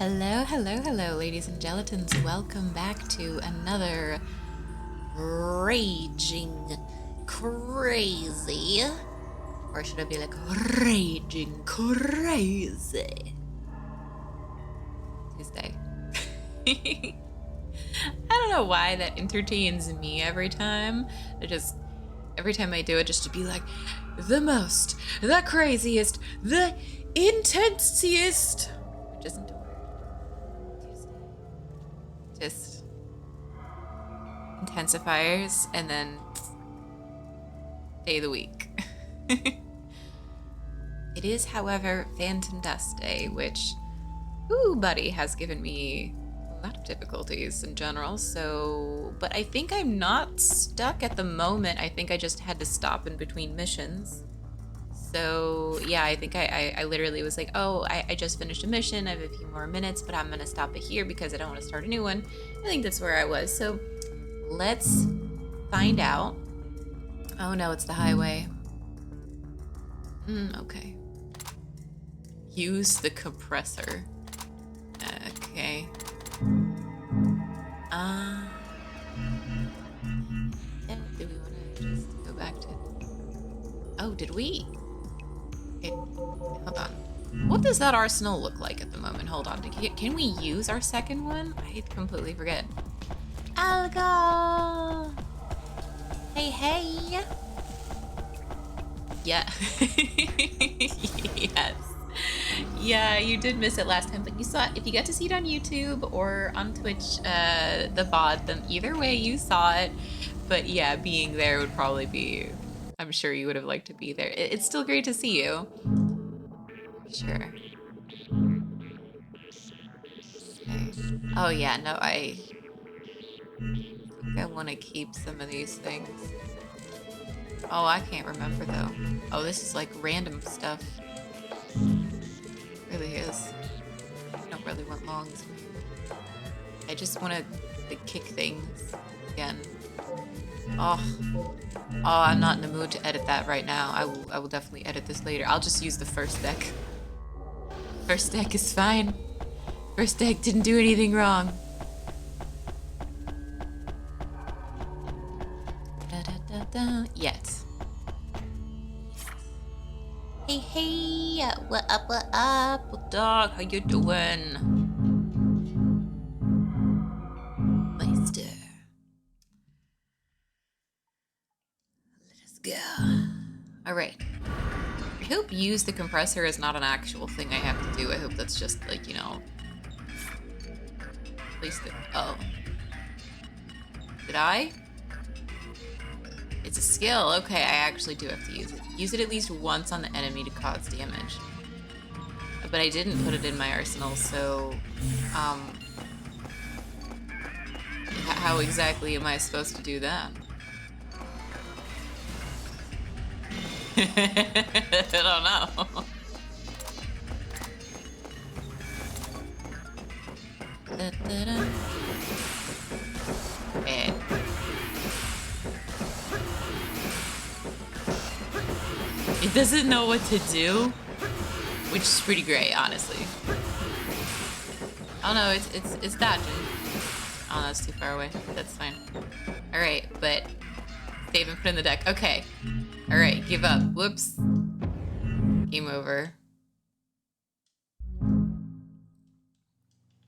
Hello, hello, hello, ladies and gelatins. Welcome back to another raging crazy, or should I be like raging crazy Tuesday? I don't know why that entertains me every time. Every time I do it, just to be like the most, the craziest, the intensiest, which isn't a word. Tuesday. Just intensifiers and then day of the week. It is, however, Phantom Dust Day, which, ooh, buddy, has given me a lot of difficulties in general. But I think I'm not stuck at the moment. I think I just had to stop in between missions. So yeah, I think I literally was like, oh, I just finished a mission. I have a few more minutes, but I'm gonna stop it here because I don't want to start a new one. I think that's where I was. So let's find out. Oh no, it's the highway. Okay. Use the compressor. Okay. Do we want to just go back to... Oh, did we? Okay, hold on. What does that arsenal look like at the moment? Hold on. Can we use our second one? I completely forget. I'll go. Hey, hey. Yeah. Yes. Yeah, you did miss it last time, but you saw it. If you got to see it on YouTube or on Twitch, the VOD, then either way you saw it. But yeah, being there would probably be... I'm sure you would have liked to be there. It's still great to see you. Sure. Okay. Oh yeah, no, I think I want to keep some of these things. Oh, I can't remember though. Oh, this is like random stuff. It really is. I don't really want longs. I just want to kick things again. Oh, I'm not in the mood to edit that right now. I will definitely edit this later. I'll just use the first deck. First deck is fine. First deck didn't do anything wrong. Yet. Hey, hey, what up, dog? How you doing? Meister. Let us go. All right. I hope use the compressor is not an actual thing I have to do. I hope that's just like, you know, place the... Oh. Did I? It's a skill. Okay, I actually do have to use it. Use it at least once on the enemy to cause damage. But I didn't put it in my arsenal, so... how exactly am I supposed to do that? I don't know. Okay. It doesn't know what to do, which is pretty great, honestly. Oh no, it's dodging. Oh, that's too far away. That's fine. All right, but save and put in the deck. Okay. All right, give up. Whoops. Game over.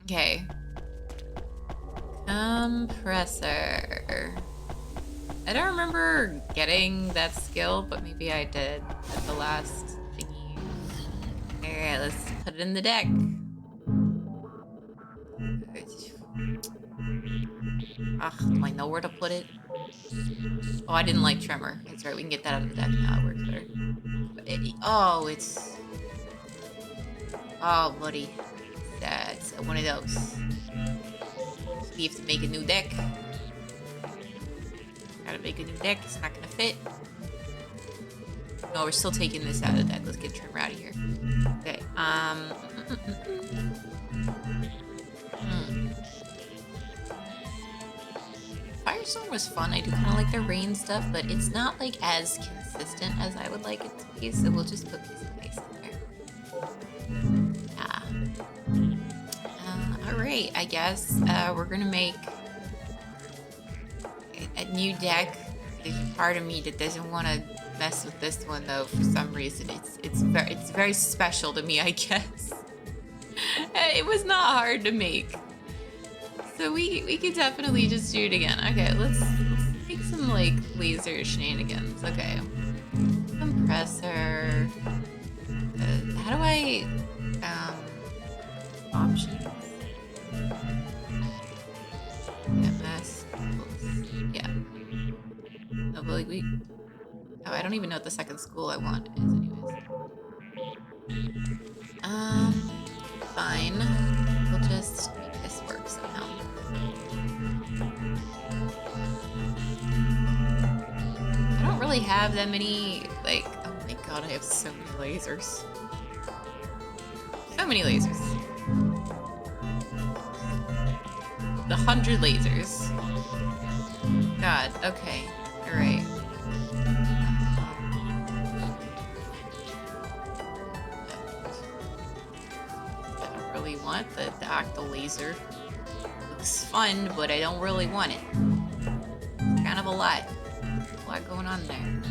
Okay. Compressor. I don't remember getting that skill, but maybe I did at the last thingy. Alright, let's put it in the deck. Ugh, do I know where to put it? Oh, I didn't like Tremor. That's right, we can get that out of the deck now. It works better. Oh, it's... Oh, buddy. That's one of those. We have to make a new deck. Gotta make a new deck. It's not gonna fit. No, we're still taking this out of the deck. Let's get Tremor out of here. Okay. Firestorm was fun. I do kind of like the rain stuff, but it's not like as consistent as I would like it to be. So we'll just put these in place in there. right, I guess we're gonna make a new deck. There's a part of me that doesn't want to mess with this one though. For some reason, it's very special to me, I guess. It was not hard to make, so we could definitely just do it again. Okay, let's take some like laser shenanigans. Okay, compressor. How do I options? MS. Yeah. No, but like oh, I don't even know what the second school I want is, anyways. Fine. We'll just make this work somehow. I don't really have that many, like, oh my god, I have so many lasers. So many lasers. 100 lasers. God, okay. Alright. Want the octo laser. Looks fun, but I don't really want it. It's kind of a lot. A lot going on there.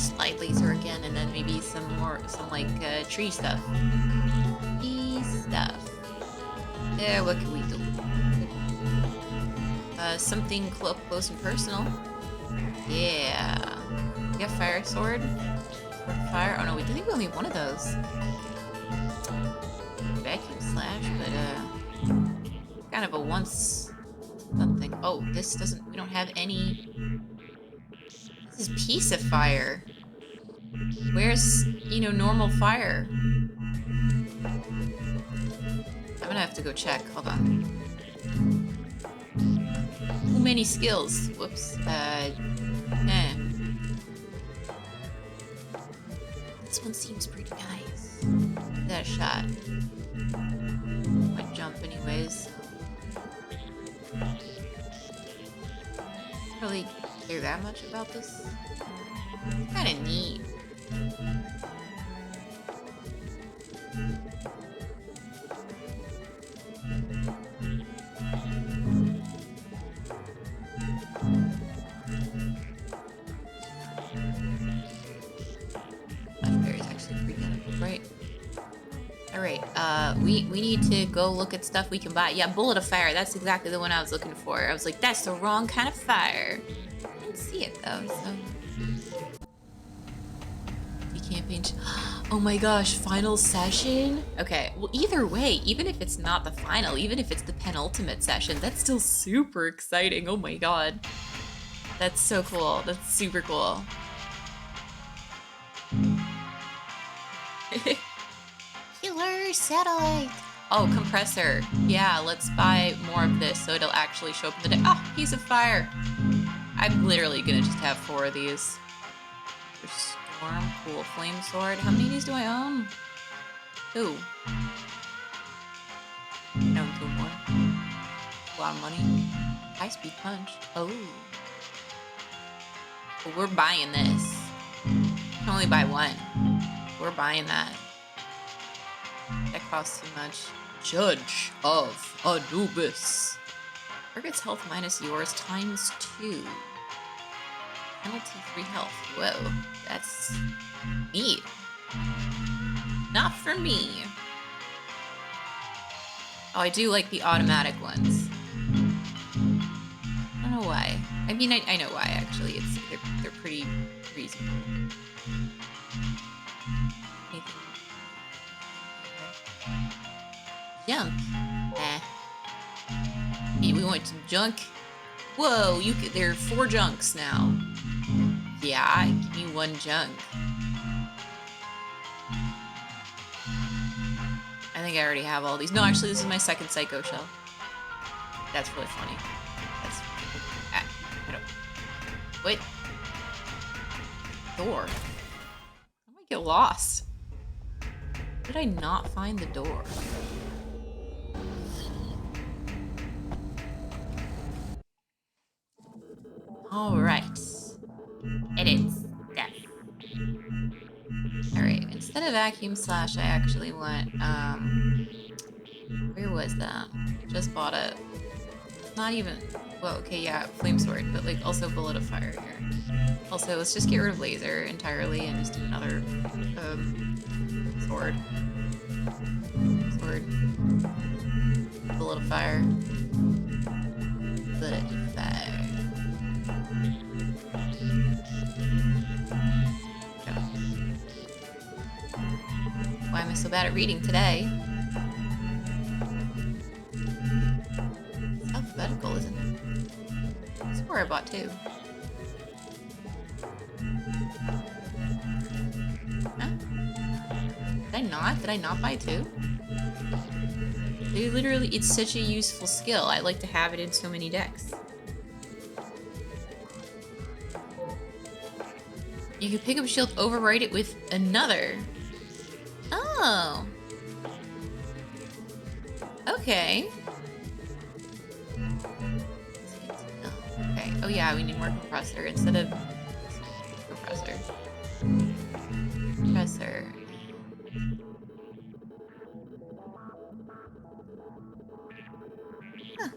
Slide laser again, and then maybe some like tree stuff. Tree stuff. Yeah, what can we do? Something close and personal. Yeah. You got fire sword? Or fire? Oh no, we think we only have one of those. Vacuum slash, but kind of a once something. Oh, this doesn't, we don't have any. This is piece of fire. Where's, normal fire? I'm gonna have to go check. Hold on. Too many skills. Whoops. This one seems pretty nice. Give that a shot. Might jump anyways. Don't really care that much about this. It's kinda neat. We need to go look at stuff we can buy. Yeah, Bullet of Fire. That's exactly the one I was looking for. I was like, that's the wrong kind of fire. I didn't see it though, so. You can't paint. Oh my gosh, final session? Okay, well either way, even if it's not the final, even if it's the penultimate session, that's still super exciting. Oh my god. That's so cool. That's super cool. Killer satellite. Oh, compressor. Yeah, let's buy more of this so it'll actually show up in the day. Oh, piece of fire. I'm literally gonna just have 4 of these. There's Storm, cool. Flame sword. How many of these do I own? 2. I own 2 more. A lot of money. High speed punch. Oh. Well, we're buying this. You can only buy 1. We're buying that. That costs too much. Judge of Anubis. Target's health minus yours times 2. Penalty 3 health. Whoa, that's neat. Not for me. Oh, I do like the automatic ones. I don't know why. I mean, I know why actually. They're pretty reasonable. Jump. Hey, we want some junk. Whoa, there are 4 junks now. Yeah, give me 1 junk. I think I already have all these. No, actually, this is my second Psycho Shell. That's really funny. That's... I don't... Wait. Door. How did I get lost? Did I not find the door? Alright. It is death. a vacuum slash I actually want. Where was that? Just bought it. Not even, well, okay, yeah, flame sword, but like also bullet of fire here. Also, let's just get rid of laser entirely and just do another sword. Sword. Bullet of fire. Bullet of fire. Go. Why am I so bad at reading today? It's alphabetical, isn't it? I swore I bought two. Huh? Did I not? Did I not buy two? They literally, it's such a useful skill. I like to have it in so many decks. You can pick up a shield, overwrite it with another. Oh. Okay. Okay. Oh yeah, we need more compressor instead of compressor. Compressor. Huh.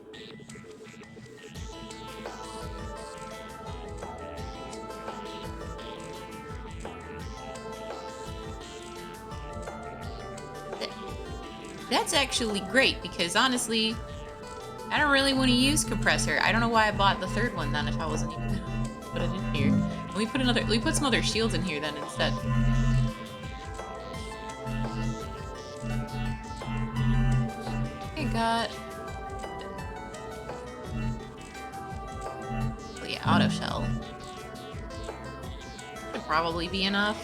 That's actually great because honestly, I don't really want to use compressor. I don't know why I bought the third one then if I wasn't even gonna put it in here. Let me put some other shields in here then instead. I got, oh yeah, auto shell. Should probably be enough.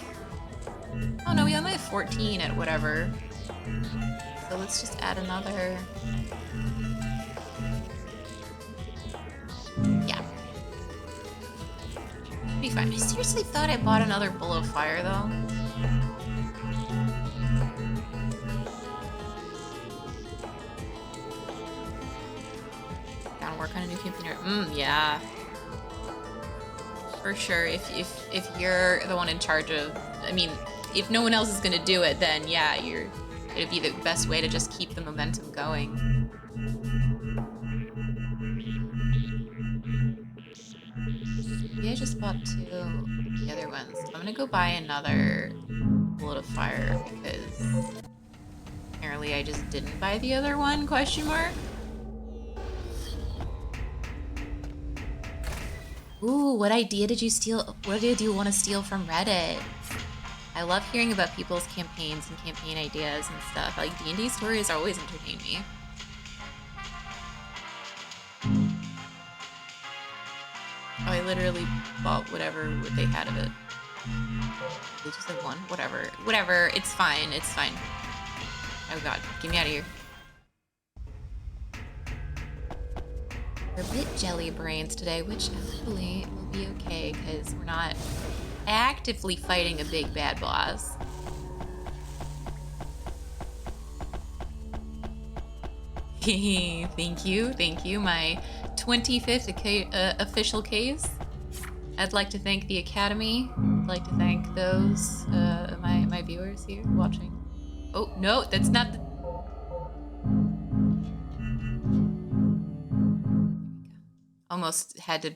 Oh no, we only have 14 at whatever. So let's just add another. Yeah. Be fine. I seriously thought I bought another bullet of fire though. Gotta work on a new campaigner. Yeah. For sure. If you're the one in charge of, I mean, if no one else is gonna do it, then yeah, it'd be the best way to just keep the momentum going. Maybe I just bought two the other ones. I'm gonna go buy another bullet of fire because apparently I just didn't buy the other one, question mark? Ooh, what idea did you steal? What did you want to steal from Reddit? I love hearing about people's campaigns and campaign ideas and stuff. Like, D&D stories always entertain me. Oh, I literally bought whatever they had of it. They just had one? Whatever. Whatever. It's fine. It's fine. Oh god. Get me out of here. We're a bit jelly brains today, which actually will be okay because we're not actively fighting a big bad boss. Thank you. My 25th official case. I'd like to thank the Academy. I'd like to thank those, my viewers here watching. Oh, no, that's not the... Almost had to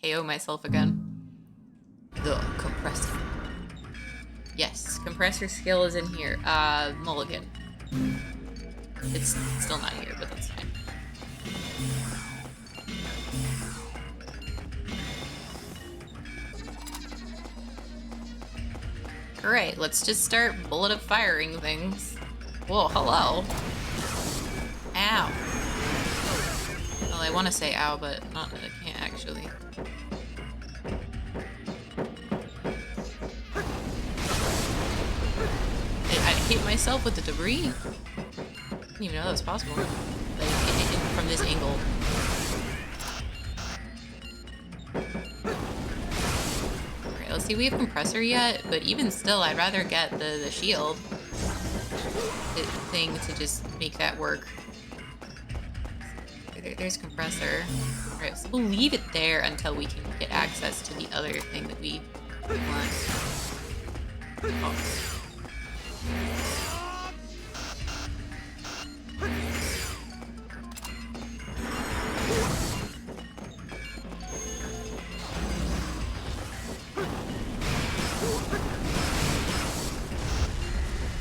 KO myself again. The compressor. Yes, compressor skill is in here. Mulligan. It's still not here, but that's fine. Alright, let's just start bullet of firing things. Whoa, hello. Ow. Well, I want to say ow, but not that I can't actually. I hit myself with the debris. Didn't even know that was possible. Like, from this angle. Alright, let's see, we have compressor yet, but even still, I'd rather get the shield thing to just make that work. There's compressor. Alright, so we'll leave it there until we can get access to the other thing that we want. Oh.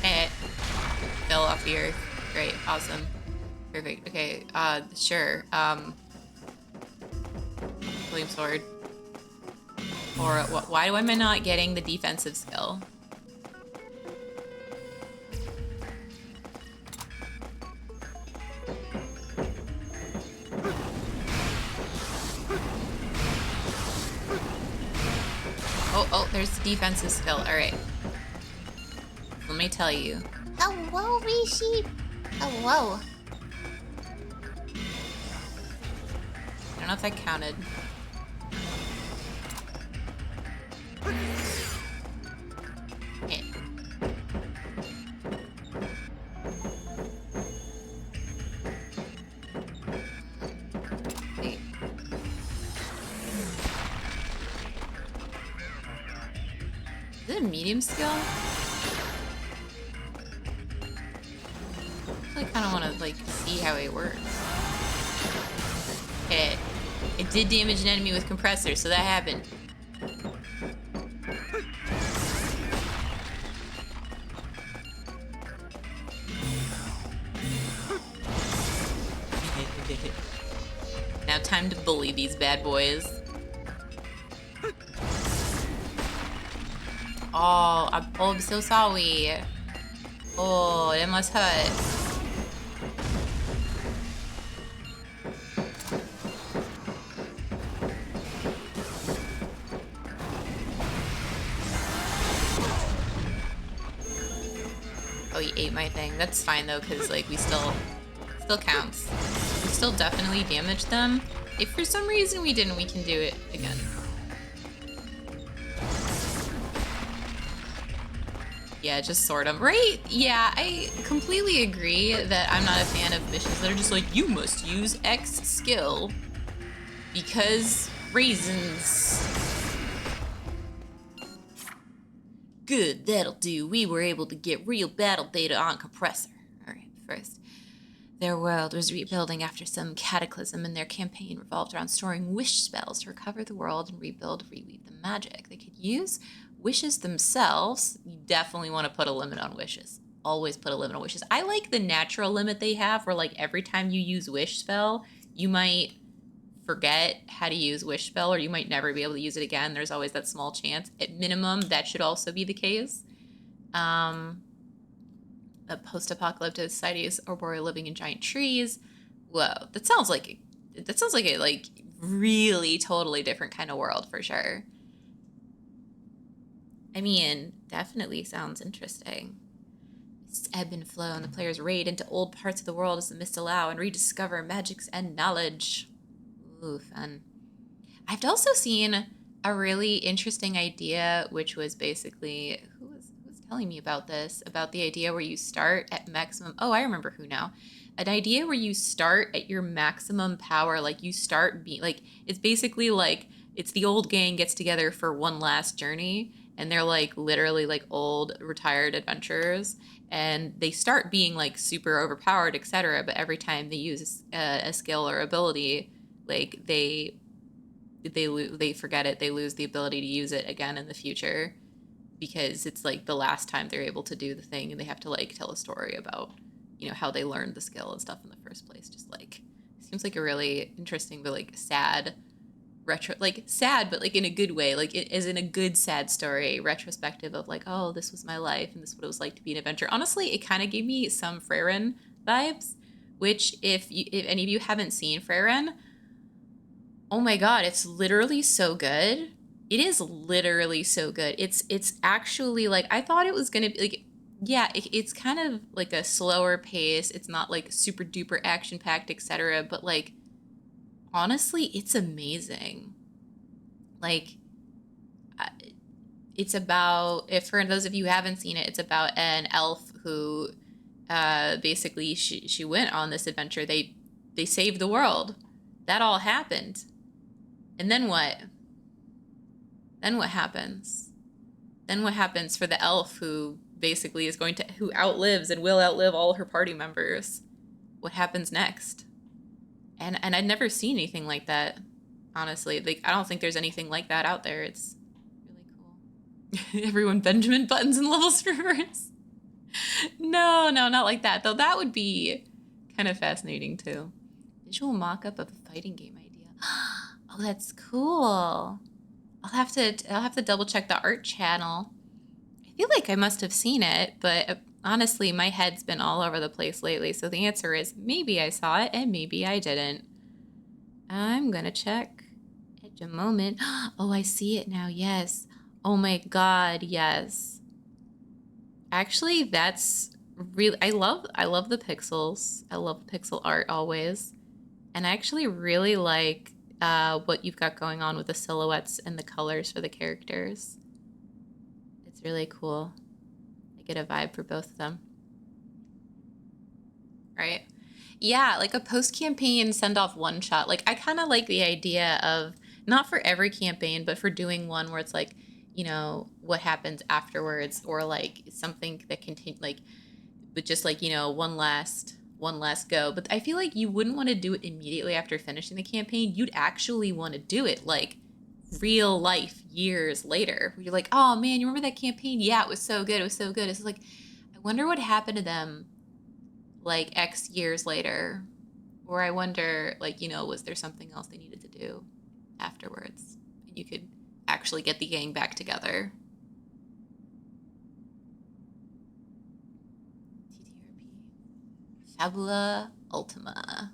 Eh, fell off the earth. Great, awesome. Perfect. Okay, sure. Flame sword. Or why am I not getting the defensive skill? Oh, there's the defensive skill. All right. Let me tell you. Hello, Rishi. Hello. I don't know if that counted. Okay. Wait. Is it a medium skill? I kind of want to like see how it works. Okay. It did damage an enemy with compressor, so that happened. Now time to bully these bad boys. Oh, I'm so sorry. Oh, it must hurt. Oh, he ate my thing. That's fine though, because like we still counts. We still definitely damaged them. If for some reason we didn't, we can do it again. Yeah, just sort them. Right? Yeah, I completely agree that I'm not a fan of missions that are just like, you must use X skill because reasons. Good, that'll do. We were able to get real battle data on Compressor. Alright, first. Their world was rebuilding after some cataclysm, and their campaign revolved around storing wish spells to recover the world and reweave the magic. They could use wishes themselves. You definitely want to put a limit on wishes. Always put a limit on wishes. I like the natural limit they have, where like every time you use wish spell, you might forget how to use wish spell, or you might never be able to use it again. There's always that small chance. At minimum, that should also be the case. A post-apocalyptic societies arboreal living in giant trees. Whoa, that sounds like a like really totally different kind of world for sure. I mean, definitely sounds interesting. It's ebb and flow, and the players raid into old parts of the world as the mists allow and rediscover magics and knowledge. Ooh, fun. I've also seen a really interesting idea, which was basically who was telling me about this, about the idea where you start at maximum. Oh, I remember who now. An idea where you start at your maximum power, like you start being like it's basically like it's the old gang gets together for one last journey, and they're like literally like old retired adventurers, and they start being like super overpowered, etc. But every time they use a skill or ability, like they forget it. They lose the ability to use it again in the future because it's like the last time they're able to do the thing, and they have to like tell a story about how they learned the skill and stuff in the first place. Just like seems like a really interesting but like sad retro, like sad but like in a good way, like it is in a good sad story retrospective of like, oh, this was my life and this is what it was like to be an adventurer. Honestly, it kind of gave me some Freyren vibes, which if any of you haven't seen Freyren, oh my god, it's literally so good. It is literally so good. It's actually like I thought it was gonna be like, yeah, it's kind of like a slower pace. It's not like super duper action packed, etc. But like honestly, it's amazing. Like it's about, if for those of you who haven't seen it, it's about an elf who basically she went on this adventure. They saved the world. That all happened. And then what? Then what happens? Then what happens for the elf who basically is who outlives and will outlive all her party members? What happens next? And I'd never seen anything like that, honestly. Like, I don't think there's anything like that out there. It's really cool. Everyone Benjamin Buttons and levels reverse. No, not like that. Though that would be kind of fascinating too. Visual mock-up of a fighting game idea. Oh, that's cool. I'll have to double check the art channel. I feel like I must have seen it, but honestly, my head's been all over the place lately, so the answer is maybe I saw it and maybe I didn't. I'm gonna check at a moment. Oh, I see it now, yes. Oh my god, yes. Actually, that's really, I love the pixels. I love the pixel art always. And I actually really like what you've got going on with the silhouettes and the colors for the characters. It's really cool. I get a vibe for both of them. Right? Yeah, like a post-campaign send-off one-shot. Like, I kind of like the idea of, not for every campaign, but for doing one where it's like, you know, what happens afterwards, or like something that continue, like, but just like, you know, one last go. But I feel like you wouldn't want to do it immediately after finishing the campaign. You'd actually want to do it like real life years later. Where you're like, oh man, you remember that campaign? Yeah, it was so good. It was so good. It's like, I wonder what happened to them like X years later. Or I wonder, like, you know, was there something else they needed to do afterwards? And you could actually get the gang back together. TTRP. Fabula Ultima.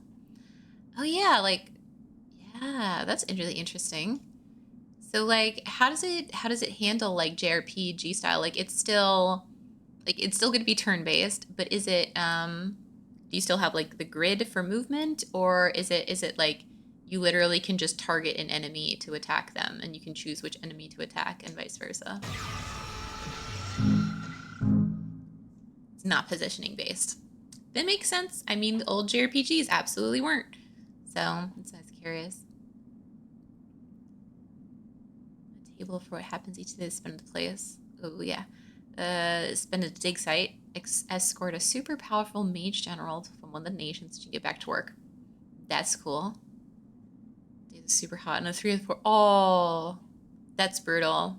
Oh yeah, like, yeah, that's really interesting. So like, how does it handle like JRPG style? Like, it's still going to be turn-based, but is it do you still have like the grid for movement, or is it like you literally can just target an enemy to attack them and you can choose which enemy to attack and vice versa? It's not positioning based. That makes sense. I mean, the old JRPGs absolutely weren't. So that's why I was curious. A table for what happens each day spend the place. Oh yeah. Spend a dig site, escort a super powerful mage general from one of the nations to get back to work. That's cool. Days are super hot and a 3 or 4. Oh, that's brutal.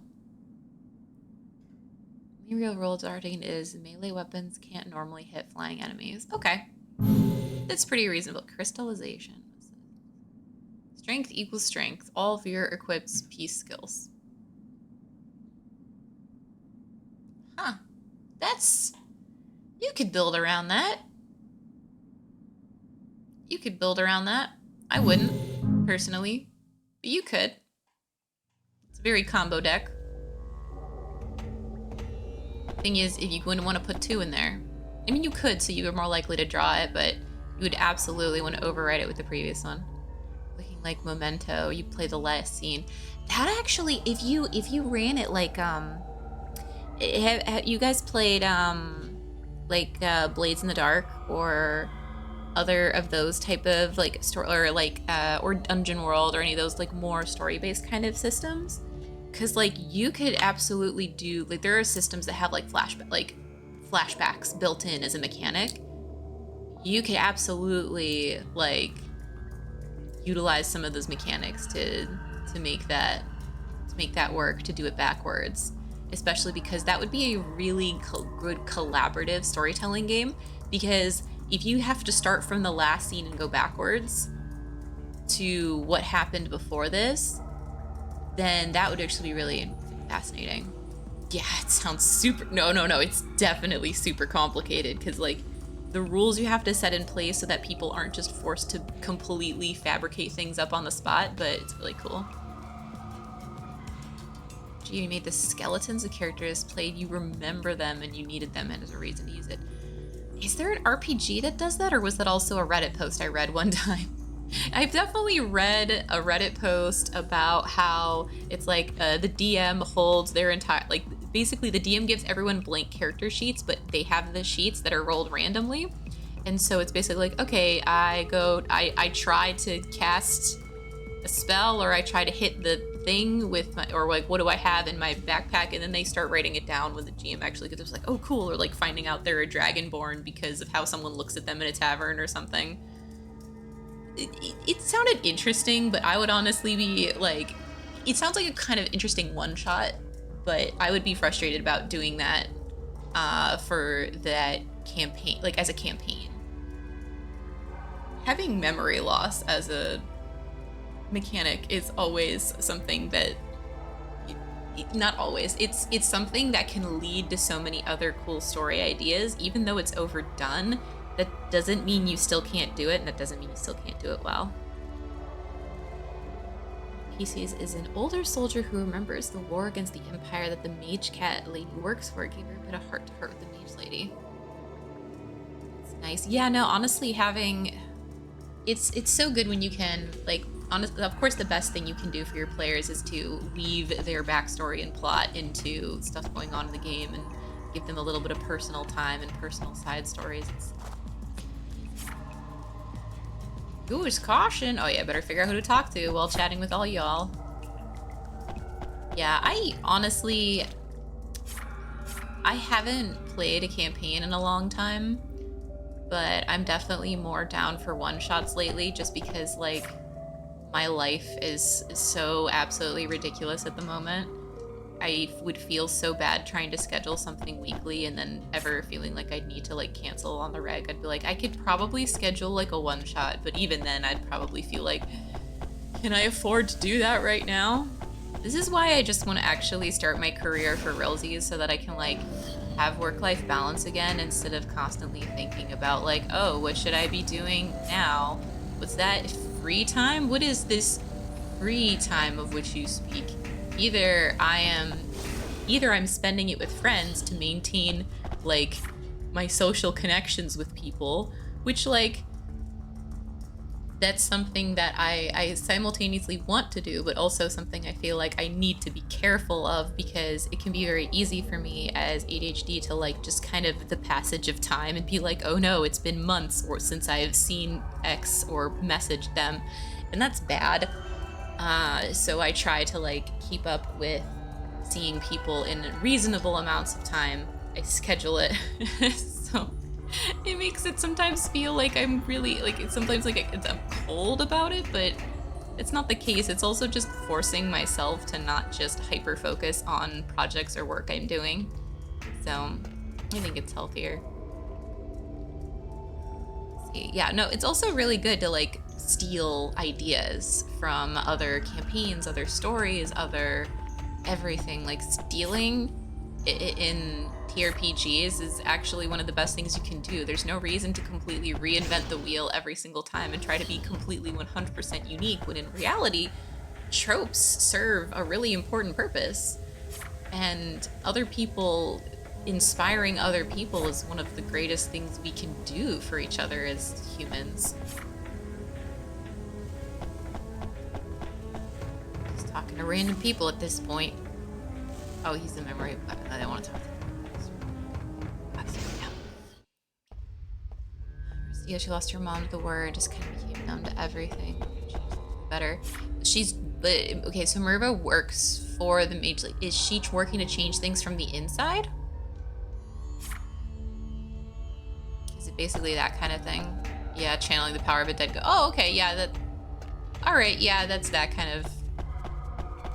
The real rule darting is melee weapons can't normally hit flying enemies. Okay. That's pretty reasonable. Crystallization. Strength equals strength. All of your equipped piece skills. Huh. That's... You could build around that. You could build around that. I wouldn't, personally. But you could. It's a very combo deck. Thing is, if you wouldn't want to put 2 in there. I mean, you could, so you're more likely to draw it, but you would absolutely want to override it with the previous one. Looking like Memento, you play the last scene. That actually, if you ran it like, have you guys played, Blades in the Dark, or other of those type of, like, story, or, like, or Dungeon World, or any of those, like, more story-based kind of systems? Because, like, you could absolutely do, like, there are systems that have, like, flashbacks built in as a mechanic. You could absolutely, like, utilize some of those mechanics to make that work, to do it backwards. Especially because that would be a really good collaborative storytelling game. Because if you have to start from the last scene and go backwards to what happened before this, then that would actually be really fascinating. Yeah, it sounds super... No, it's definitely super complicated, because, like, the rules you have to set in place so that people aren't just forced to completely fabricate things up on the spot, but it's really cool. Gee, you made the skeletons the characters played, you remember them and you needed them as a reason to use it. Is there an RPG that does that, or was that also a Reddit post I read one time? I've definitely read a Reddit post about how it's like the DM holds their entire, like, basically the DM gives everyone blank character sheets, but they have the sheets that are rolled randomly. And so it's basically like, okay, I try to cast a spell, or I try to hit the thing with my, or like what do I have in my backpack, and then they start writing it down when the GM actually gets like, oh cool, or like finding out they're a dragonborn because of how someone looks at them in a tavern or something. It sounded interesting, but I would honestly be like, it sounds like a kind of interesting one shot, but I would be frustrated about doing that for that campaign, like as a campaign. Having memory loss as a mechanic is always something that, not always, it's something that can lead to so many other cool story ideas. Even though it's overdone, that doesn't mean you still can't do it, and that doesn't mean you still can't do it well. PCs is an older soldier who remembers the war against the Empire that the mage cat lady works for. Gave her a bit of heart-to-heart with the mage lady. It's nice. Yeah, no, honestly, having... It's so good when you can, like, honestly, of course the best thing you can do for your players is to weave their backstory and plot into stuff going on in the game and give them a little bit of personal time and personal side stories. Goose caution. Oh yeah, better figure out who to talk to while chatting with all y'all. Yeah, I honestly, I haven't played a campaign in a long time, but I'm definitely more down for one-shots lately, just because like my life is so absolutely ridiculous at the moment. I would feel so bad trying to schedule something weekly and then ever feeling like I'd need to like cancel on the reg. I'd be like, I could probably schedule like a one shot, but even then I'd probably feel like, can I afford to do that right now? This is why I just want to actually start my career for realsies, so that I can like have work-life balance again, instead of constantly thinking about like, oh, what should I be doing now? Was that free time? What is this free time of which you speak? Either I'm spending it with friends to maintain like my social connections with people, which like that's something that I simultaneously want to do, but also something I feel like I need to be careful of, because it can be very easy for me as ADHD to like just kind of the passage of time and be like, oh no, it's been months or since I've seen X or messaged them, and that's bad. So I try to like keep up with seeing people in reasonable amounts of time. I schedule it so it makes it sometimes feel like I'm really like, it's sometimes like I'm cold about it, but it's not the case. It's also just forcing myself to not just hyper focus on projects or work I'm doing. So I think it's healthier. Let's see. Yeah, no, it's also really good to like steal ideas from other campaigns, other stories, other everything. Like stealing in TRPGs is actually one of the best things you can do. There's no reason to completely reinvent the wheel every single time and try to be completely 100% unique, when in reality, tropes serve a really important purpose. And other people, inspiring other people, is one of the greatest things we can do for each other as humans. Just talking to random people at this point. Oh, he's a memory weapon. I don't want to talk to him. Yeah, she lost her mom to the war and just kind of became numb to everything. Better. But okay, so Merva works for the Mage League. Is she working to change things from the inside? Is it basically that kind of thing? Yeah, channeling the power of a dead god. Oh, okay, yeah, that... Alright, yeah, that's that kind of...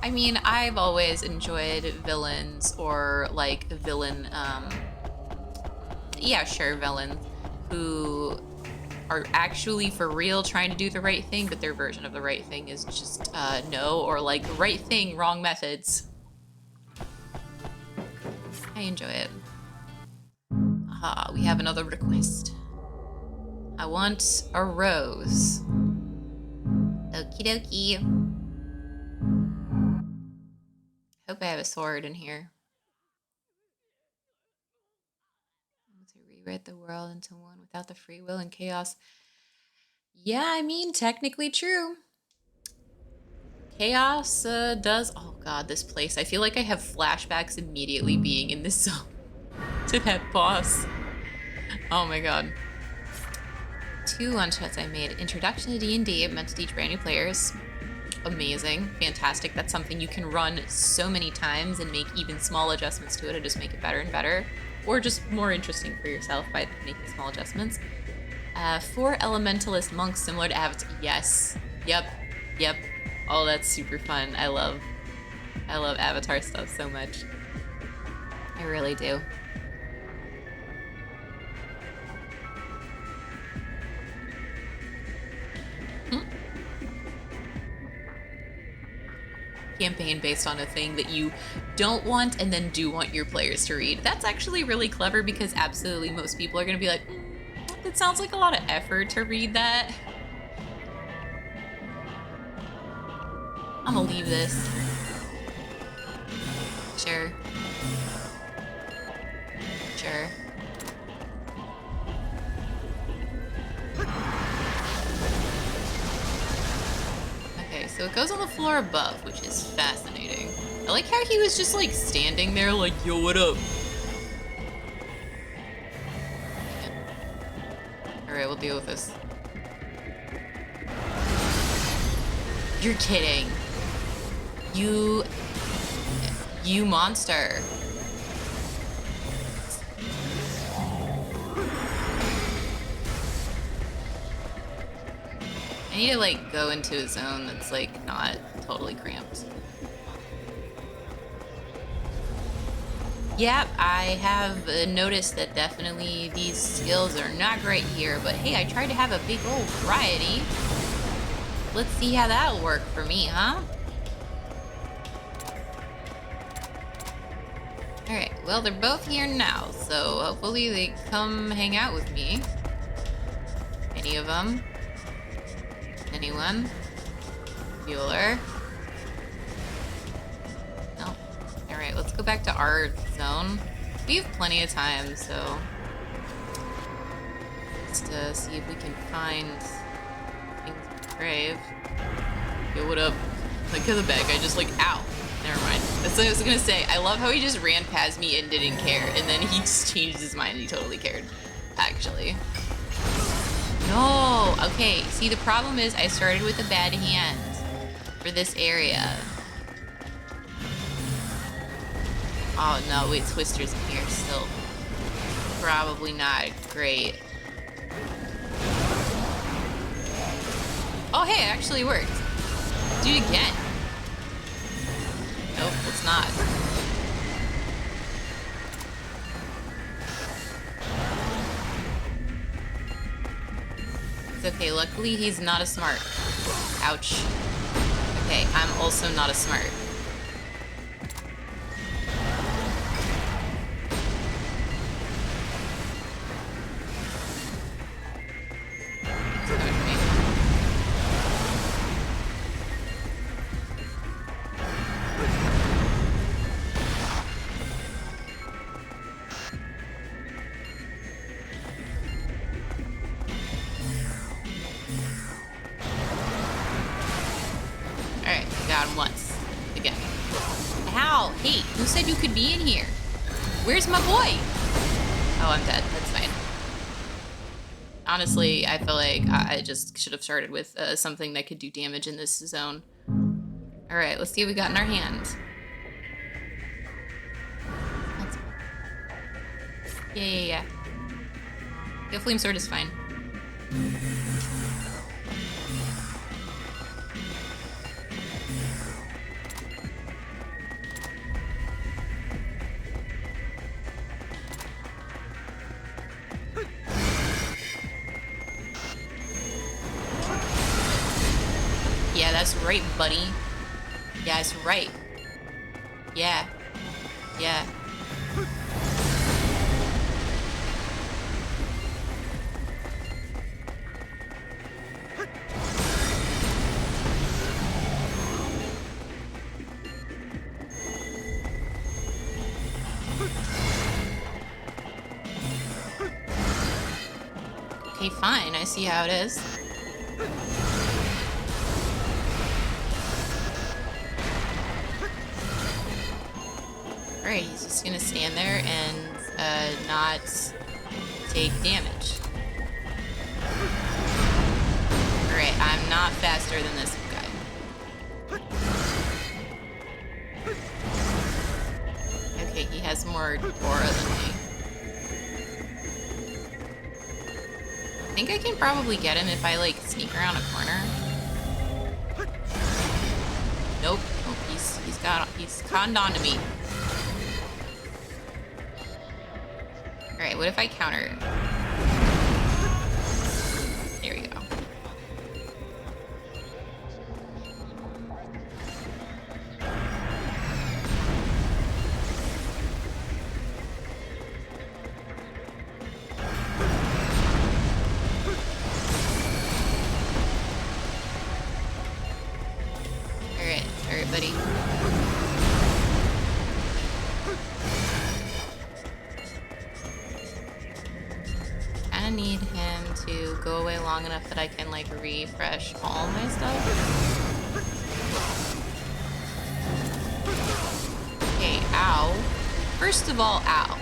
I mean, I've always enjoyed villains, or like villain, yeah, sure, villains who are actually for real trying to do the right thing, but their version of the right thing is just no, or like the right thing, wrong methods. I enjoy it. Aha, we have another request. I want a rose. Okie dokie. Hope I have a sword in here. To rewrite the world into one without the free will and chaos. Yeah, I mean, technically true. Chaos does... Oh god, this place. I feel like I have flashbacks immediately being in this zone to that boss. Oh my god. 2 one-shots I made. Introduction to D&D, meant to teach brand new players. amazing, fantastic. That's something you can run so many times and make even small adjustments to it and just make it better and better, or just more interesting for yourself by making small adjustments. 4 elementalist monks similar to Avatar. Yes. Yep. Oh, that's super fun. I love Avatar stuff so much. I really do. Campaign based on a thing that you don't want and then do want your players to read. That's actually really clever because absolutely most people are going to be like, it sounds like a lot of effort to read that. I'm gonna leave this. Sure. Okay, so it goes on the floor above, which is fascinating. I like how he was just like standing there like, yo, what up? Alright, we'll deal with this. You're kidding. You monster. I need to like go into a zone that's like not totally cramped. Yep, I have noticed that definitely these skills are not great here, but hey, I tried to have a big old variety. Let's see how that'll work for me, huh? Alright, well, they're both here now, so hopefully they come hang out with me. Any of them? Anyone? Bueller? No. Alright, let's go back to our zone. We have plenty of time, so... just to see if we can find things to crave. Yo, what up? Look at the back, I just like, ow. Never mind. That's what I was gonna say. I love how he just ran past me and didn't care, and then he just changed his mind and he totally cared, actually. No! Okay, see, the problem is I started with a bad hand for this area. Oh, no, wait, Twister's in here still. Probably not great. Oh, hey, it actually worked. Do it again. Nope, it's not. It's okay, luckily he's not a smart. Ouch. Okay, I'm also not a smart. Once. Again. How? Hey, who said you could be in here? Where's my boy? Oh, I'm dead. That's fine. Honestly, I feel like I just should have started with something that could do damage in this zone. Alright, let's see what we got in our hand. Yeah. The flame sword is fine. Yeah, that's right, buddy. Yeah, it's right. Yeah. Okay, fine. I see how it is. Alright, he's just gonna stand there and not take damage. Alright, I'm not faster than this guy. has more aura than me. I think I can probably get him if I, like, sneak around a corner. Nope. Nope, he's conned on to me. Alright, what if I counter? There we go. Alright, buddy. I need him to go away long enough that I can, like, refresh all my stuff. Okay, ow. First of all, ow.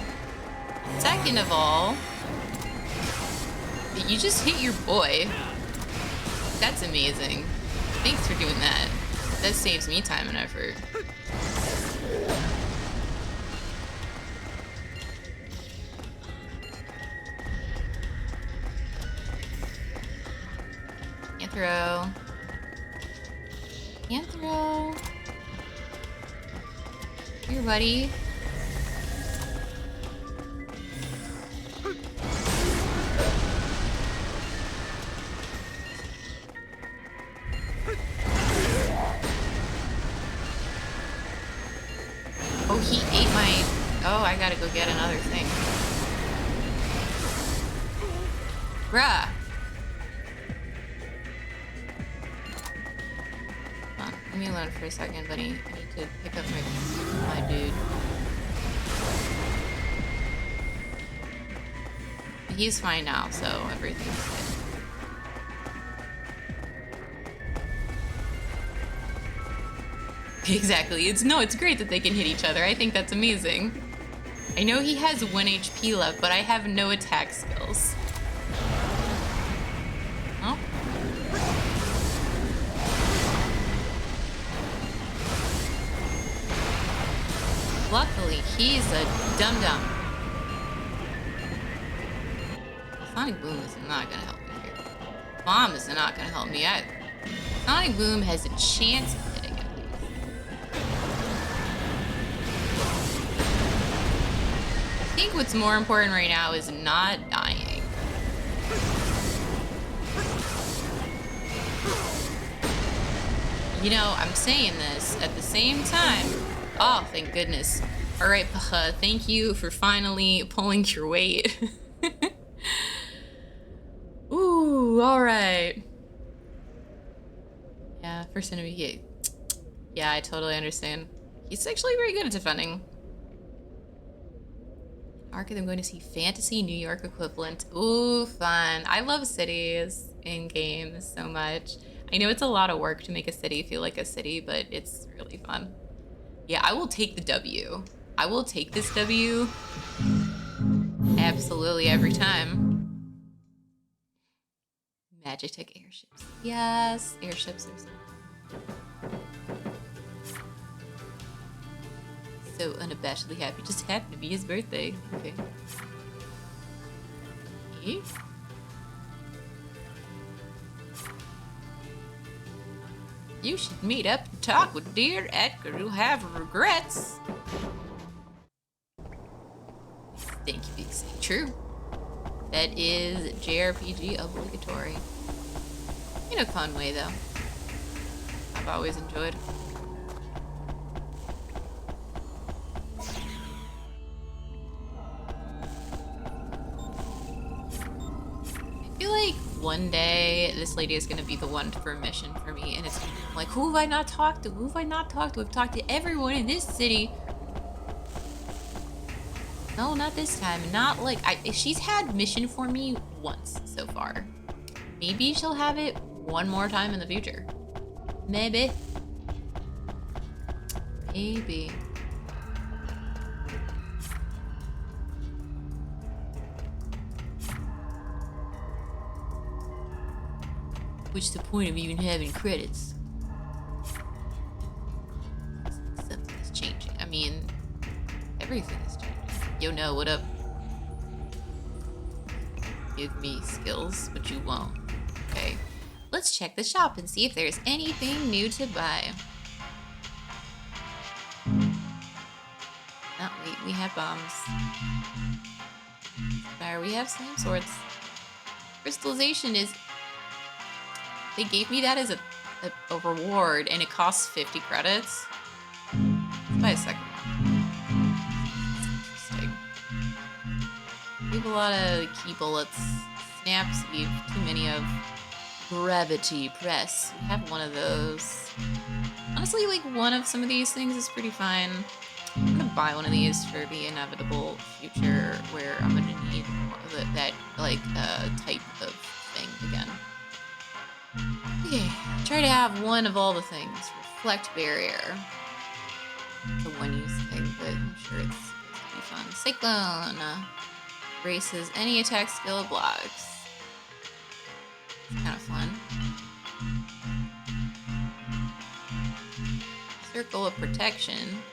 Second of all, you just hit your boy. That's amazing. Thanks for doing that. That saves me time and effort. Can't throw. Here, buddy. Oh, he ate my... Oh, I gotta go get another thing. Bruh. Hold on, leave me alone for a second, buddy. I need to pick up my dude. He's fine now, so everything's good. Exactly. It's great that they can hit each other. I think that's amazing. I know he has 1 HP left, but I have no attack skills. Oh. Luckily, he's a dum-dum. Sonic Boom is not gonna help me here. Bomb is not gonna help me either. Sonic Boom has a chance of hitting at least. I think what's more important right now is not dying. You know, I'm saying this at the same time. Oh, thank goodness. All right, Paha, thank you for finally pulling your weight. Ooh, all right. Yeah, first enemy hit. Yeah, I totally understand. He's actually very good at defending. Arc, I'm going to see Fantasy New York equivalent. Ooh, fun. I love cities in games so much. I know it's a lot of work to make a city feel like a city, but it's really fun. Yeah, I will take the W. I will take this W absolutely every time. Magitech airships. Yes, airships are so unabashedly happy. Just happened to be his birthday. Okay. Okay. You should meet up and talk with dear Edgar. You'll have regrets. Thank you, Big C. True. That is JRPG obligatory. In a fun way, though. I've always enjoyed. I feel like one day this lady is gonna be the one for a mission for me, and it's gonna be like, who have I not talked to? Who have I not talked to? I've talked to everyone in this city. No, not this time. Not like she's had mission for me once so far. Maybe she'll have it one more time in the future. Maybe. Maybe. What's the point of even having credits? Something is changing. I mean, everything is changing. Yo, no, what up? Give me skills, but you won't. Okay. Let's check the shop and see if there's anything new to buy. Oh, wait, we have bombs. Fire, we have flame swords. Crystallization is... They gave me that as a reward, and it costs 50 credits. Let's buy a second one. Interesting. We have a lot of key bullets. Snaps, we have too many of. Gravity press. We have one of those. Honestly, like, one of some of these things is pretty fine. I'm gonna buy one of these for the inevitable future where I'm gonna need that like, type of thing again. Okay, try to have one of all the things. Reflect barrier. It's a one-use thing, but I'm sure it's supposed to be fun. Cyclone. Erases any attack skill it blocks. It's kind of fun. Circle of protection.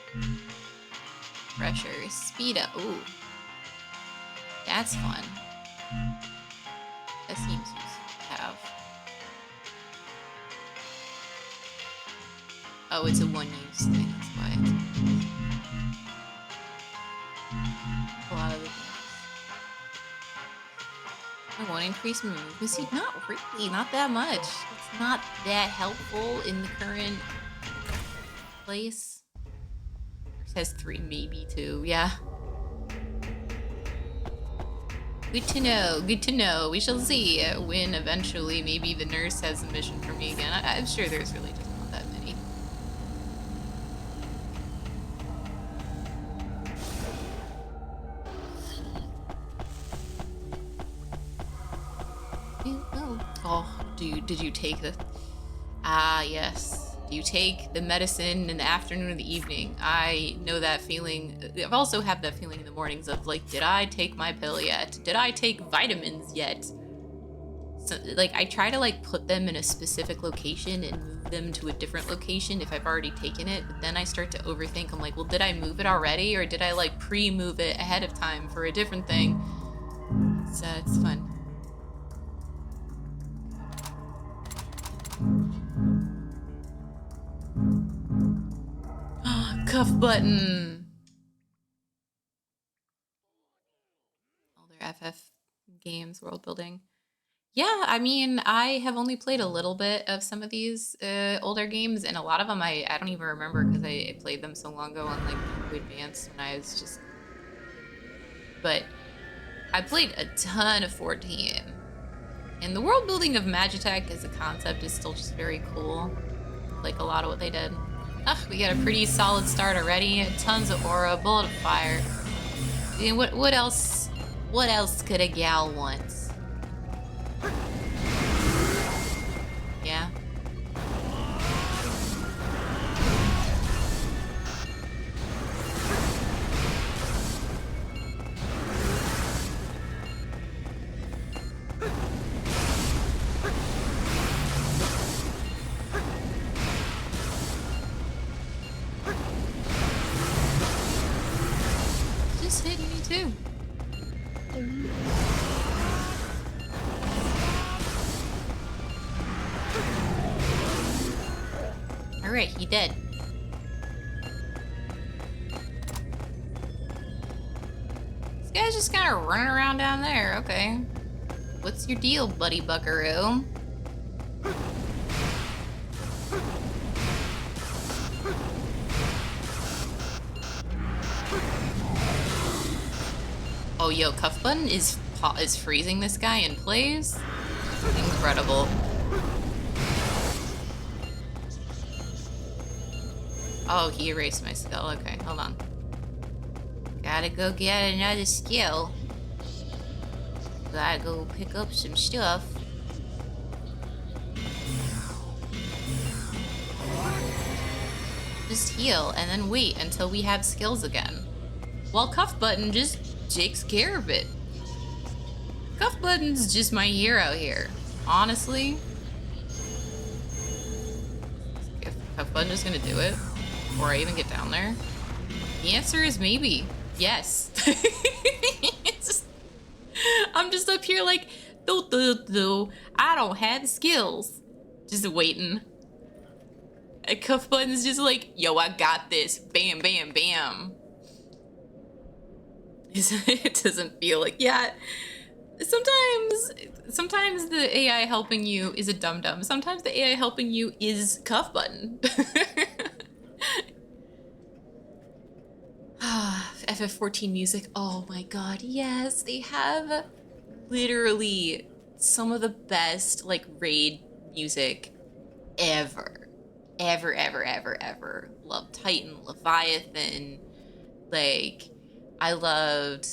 Pressure. Speed up. Ooh. That's fun. That seems useful to have. Oh, it's a one-use thing, that's why it's a lot of the things. I want to increase my movement speed. Not really, not that much. It's not that helpful in the current place. It says 3, maybe 2, yeah. Good to know, good to know. We shall see when eventually maybe the nurse has a mission for me again. I'm sure there's really just not that many. Oh, dude, did you take the... Ah, yes. Do you take the medicine in the afternoon or the evening? I know that feeling. I've also had that feeling in the mornings of, like, did I take my pill yet? Did I take vitamins yet? So, like, I try to, like, put them in a specific location and move them to a different location if I've already taken it, but then I start to overthink. I'm like, well, did I move it already? Or did I, like, pre-move it ahead of time for a different thing? It's fun. Cuff button. All their FF games, world building. Yeah, I mean, I have only played a little bit of some of these older games, and a lot of them I don't even remember because I played them so long ago on, like, Game Boy Advance when I was just... But I played a ton of 14. And the world building of Magitech as a concept is still just very cool. Like a lot of what they did. Ugh, we got a pretty solid start already. Tons of aura, bullet of fire. I mean, what else? What else could a gal want? Yeah. Just hitting me too. Alright, he dead. This guy's just kind of running around down there, okay. What's your deal, buddy buckaroo? Oh, yo, Cuff Button is freezing this guy in place? Incredible. Oh, he erased my skill. Okay, hold on. Gotta go get another skill. Gotta go pick up some stuff. Just heal and then wait until we have skills again. While Cuff Button just takes care of it. Cuff Button's just my hero here. Honestly. If Cuff Button is gonna do it before I even get down there? The answer is maybe. Yes. It's just, I'm just up here like, do. I don't have the skills. Just waiting. A cuff button's just like, yo, I got this. Bam, bam, bam. It doesn't feel like, yeah. Sometimes the AI helping you is a dum-dum. Sometimes the AI helping you is cuff button. FF14 music. Oh my god, yes, they have literally some of the best like raid music ever. Ever. Loved Titan, Leviathan. Like, I loved,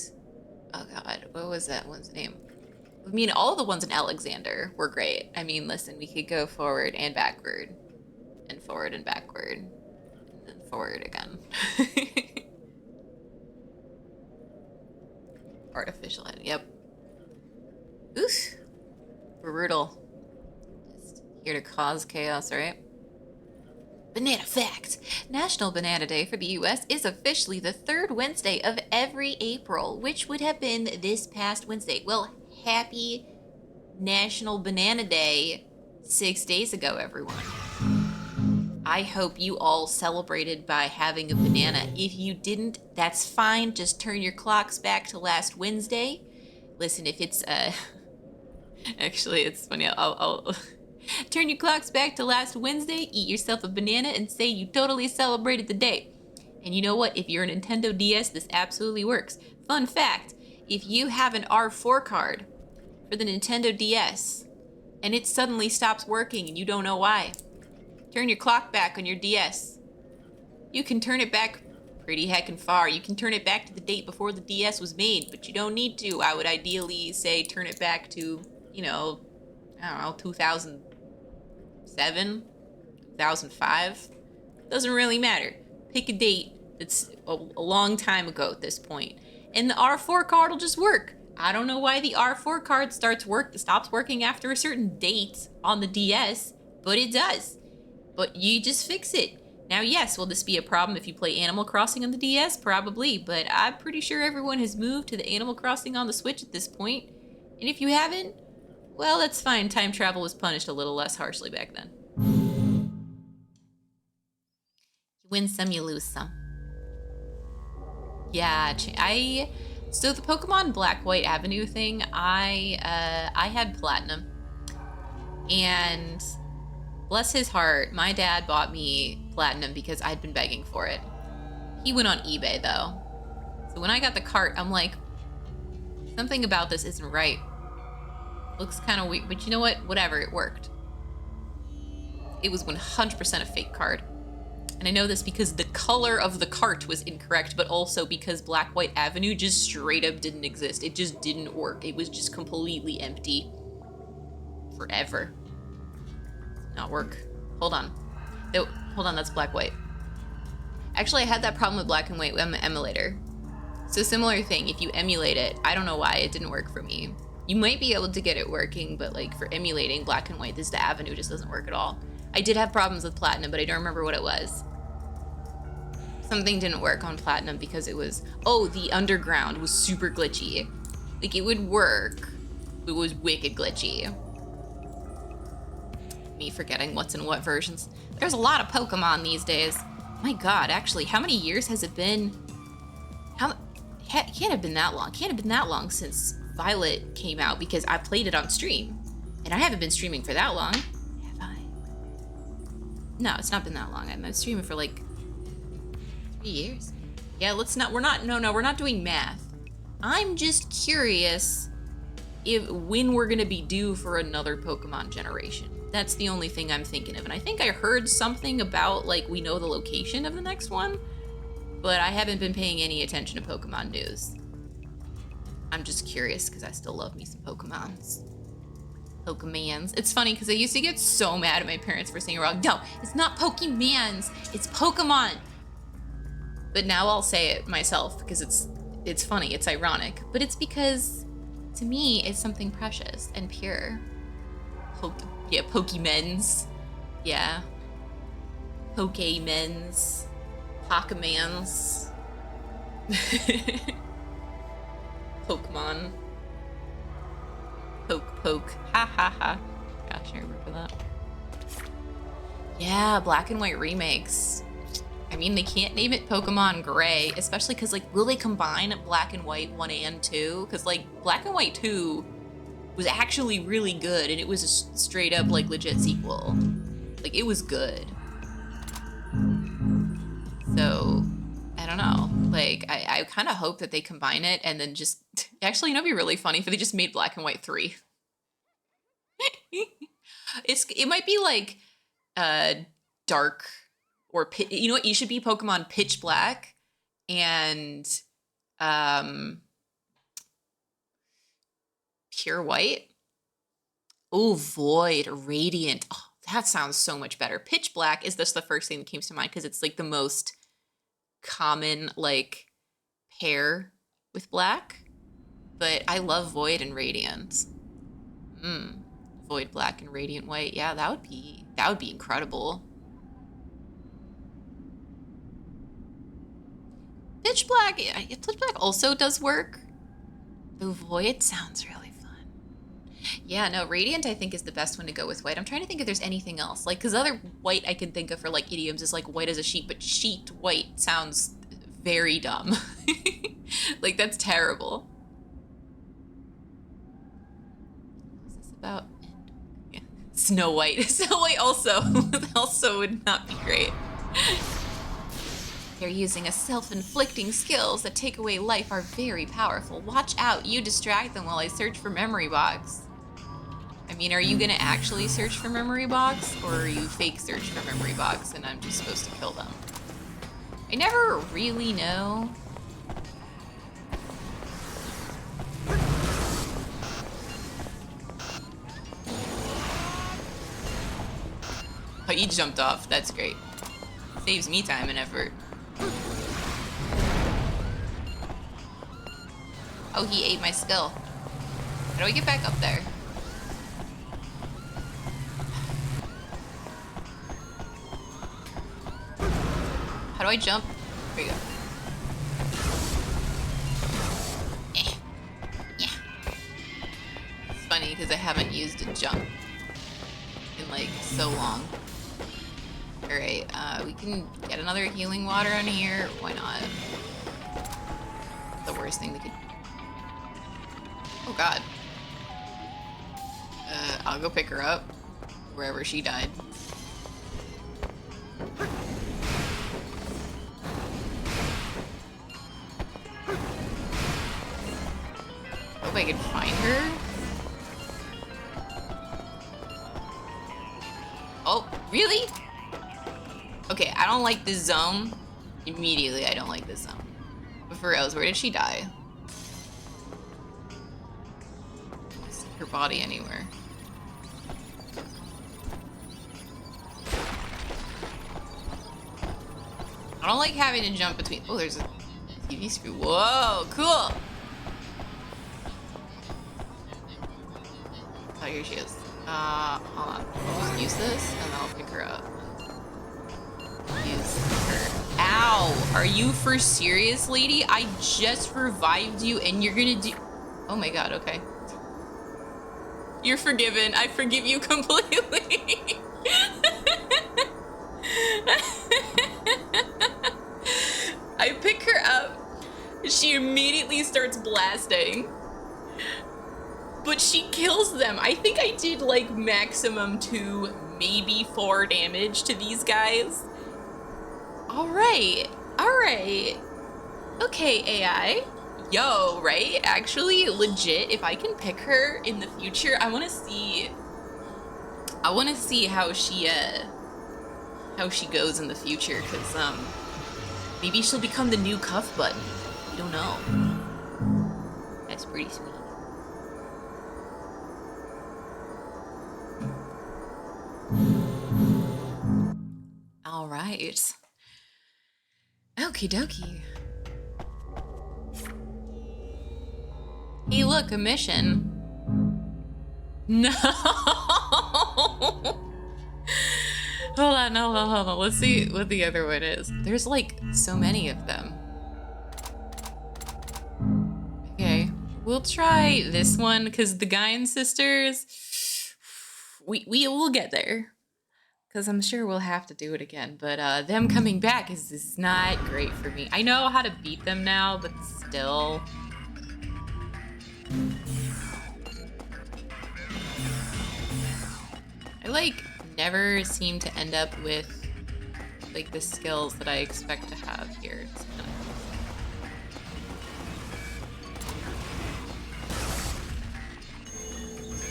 oh god, what was that one's name? I mean, all the ones in Alexander were great. I mean, listen, we could go forward and backward, and forward and backward, and then forward again. Artificial, yep. Oof. Brutal. Just here to cause chaos, right? Banana fact! National Banana Day for the US is officially the third Wednesday of every April, which would have been this past Wednesday. Well, happy National Banana Day 6 days ago, everyone. I hope you all celebrated by having a banana. If you didn't, that's fine. Just turn your clocks back to last Wednesday. Listen, if it's, actually, it's funny. I'll turn your clocks back to last Wednesday, eat yourself a banana, and say you totally celebrated the day. And you know what? If you're a Nintendo DS, this absolutely works. Fun fact, if you have an R4 card for the Nintendo DS, and it suddenly stops working and you don't know why, turn your clock back on your DS. You can turn it back pretty heckin' far. You can turn it back to the date before the DS was made, but you don't need to. I would ideally say turn it back to, you know, I don't know, 2007, 2005. Doesn't really matter. Pick a date that's a long time ago at this point. And the R4 card will just work. I don't know why the R4 card stops working after a certain date on the DS, but it does. But you just fix it. Now, yes, will this be a problem if you play Animal Crossing on the DS? Probably, but I'm pretty sure everyone has moved to the Animal Crossing on the Switch at this point. And if you haven't, well, that's fine. Time travel was punished a little less harshly back then. You win some, you lose some. Yeah, so the Pokemon Black White Avenue thing, I had Platinum. And bless his heart, my dad bought me Platinum because I'd been begging for it. He went on eBay though. So when I got the cart, I'm like, something about this isn't right. Looks kind of weird, but you know what? Whatever, it worked. It was 100% a fake card. And I know this because the color of the cart was incorrect, but also because Black White Avenue just straight up didn't exist. It just didn't work. It was just completely empty. Forever. Not work. Hold on. Hold on, that's Black White. Actually, I had that problem with Black and White emulator. So similar thing, if you emulate it, I don't know why it didn't work for me. You might be able to get it working, but like for emulating Black and White, the Avenue just doesn't work at all. I did have problems with Platinum, but I don't remember what it was. Something didn't work on Platinum because it was, oh, the underground was super glitchy. Like it would work, but it was wicked glitchy. Me forgetting what's in what versions. There's a lot of Pokemon these days. My god, actually, how many years has it been? Can't have been that long. Can't have been that long since Violet came out because I played it on stream. And I haven't been streaming for that long. Have I? No, it's not been that long. I've been streaming for like 3 years. Yeah, we're not doing math. I'm just curious when we're gonna be due for another Pokemon generation. That's the only thing I'm thinking of. And I think I heard something about, like, we know the location of the next one, but I haven't been paying any attention to Pokemon news. I'm just curious because I still love me some Pokemons. Pokemans. It's funny because I used to get so mad at my parents for saying it wrong. No, it's not Pokemans, it's Pokemon. But now I'll say it myself because it's funny, it's ironic. But it's because, to me, it's something precious and pure. Pokemons. Yeah. Pokemons. Pokemans. Pokemon. Poke. Ha ha ha. Gosh, I remember that. Yeah, black and white remakes. I mean, they can't name it Pokemon Gray, especially because, like, will they combine Black and White 1 and 2? Because, like, Black and White 2 was actually really good, and it was a straight up, like, legit sequel. Like, it was good. So, I don't know. Like, I kind of hope that they combine it and then just... Actually, you know, it'd be really funny if they just made Black and White 3. It might be, like, dark... Or, you know what? You should be Pokemon Pitch Black and Pure White. Oh, Void, Radiant. Oh, that sounds so much better. Pitch Black is just the first thing that came to mind because it's like the most common like pair with Black. But I love Void and Radiant. Void Black and Radiant White. Yeah, that would be incredible. Pitch Black also does work. The Void sounds really fun. Yeah, no, Radiant I think is the best one to go with White. I'm trying to think if there's anything else. Like, because other White I can think of for like idioms is like white as a sheet, but sheet white sounds very dumb. Like, that's terrible. What's this about? Yeah. Snow White. Snow White also would not be great. They're using a self-inflicting skills that take away life are very powerful. Watch out, you distract them while I search for memory box. I mean, are you gonna actually search for memory box, or are you fake search for memory box and I'm just supposed to kill them? I never really know. Oh, you jumped off, that's great. Saves me time and effort. Oh, he ate my skill. How do I get back up there? How do I jump? There you go. Yeah. It's funny because I haven't used a jump in like so long. Alright, we can get another healing water on here. Why not? The worst thing we could... Oh god. I'll go pick her up wherever she died. Hope I can find her. Oh, really? Okay, I don't like this zone. Immediately, I don't like this zone. But for reals, where did she die? I see her body anywhere. I don't like having to jump between... Oh, there's a TV screw. Whoa, cool! Oh, here she is. Hold on. I'll just use this, and then I'll pick her up. Use her. Ow! Are you for serious, lady? I just revived you and you're gonna do... Oh my god, okay. You're forgiven. I forgive you completely. I pick her up. She immediately starts blasting. But she kills them. I think I did like maximum 2, maybe 4 damage to these guys. Alright, alright. Okay, AI. Yo, right? Actually, legit, if I can pick her in the future, I wanna see how she goes in the future, cause maybe she'll become the new cuff button. You don't know. That's pretty sweet. Alright. Okie dokie. Hey, look, a mission. No! Hold on, hold on. Let's see what the other one is. There's like so many of them. We'll try this one because the Guyan sisters, we will get there. Because I'm sure we'll have to do it again. But them coming back is not great for me. I know how to beat them now, but still. I like never seem to end up with like the skills that I expect to have here. It's kind of...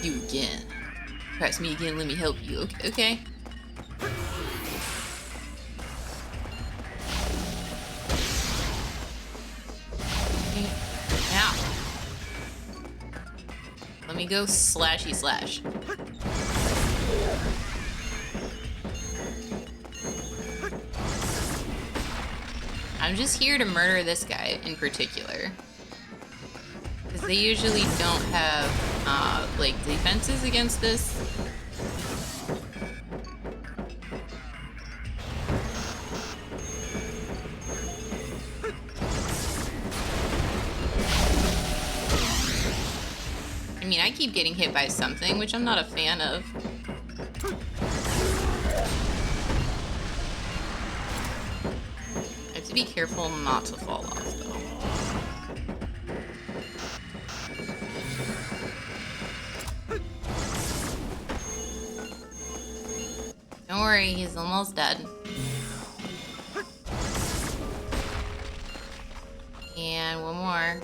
You again. Press me again, let me help you. Okay. Okay. Now. Let me go slashy slash. I'm just here to murder this guy in particular. Because they usually don't have, like, defenses against this. I mean, I keep getting hit by something, which I'm not a fan of. I have to be careful not to fall off, though. Don't worry, he's almost dead. And one more.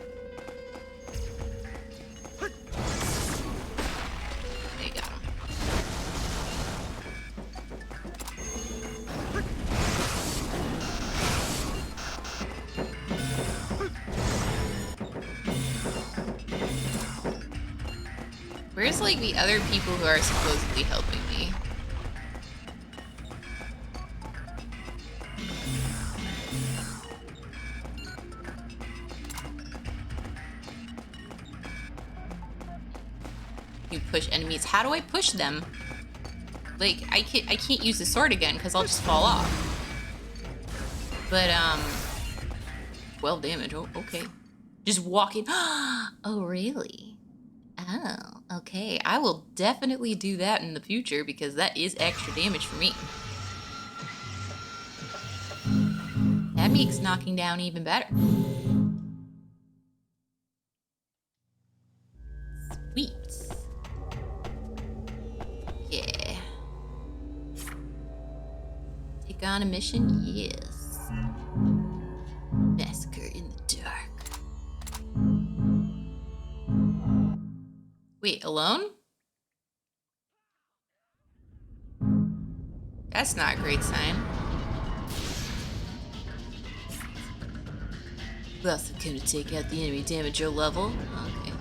There you go. Where's, like, the other people who are supposedly helping me? You push enemies. How do I push them? Like, I can't use the sword again because I'll just fall off. But, 12 damage. Oh, okay. Just walking. Oh, really? Oh, okay. I will definitely do that in the future because that is extra damage for me. That makes knocking down even better. Sweet. Yeah. Take on a mission? Yes. Massacre in the dark. Wait, alone? That's not a great sign. We're also gonna take out the enemy damage your level. Okay.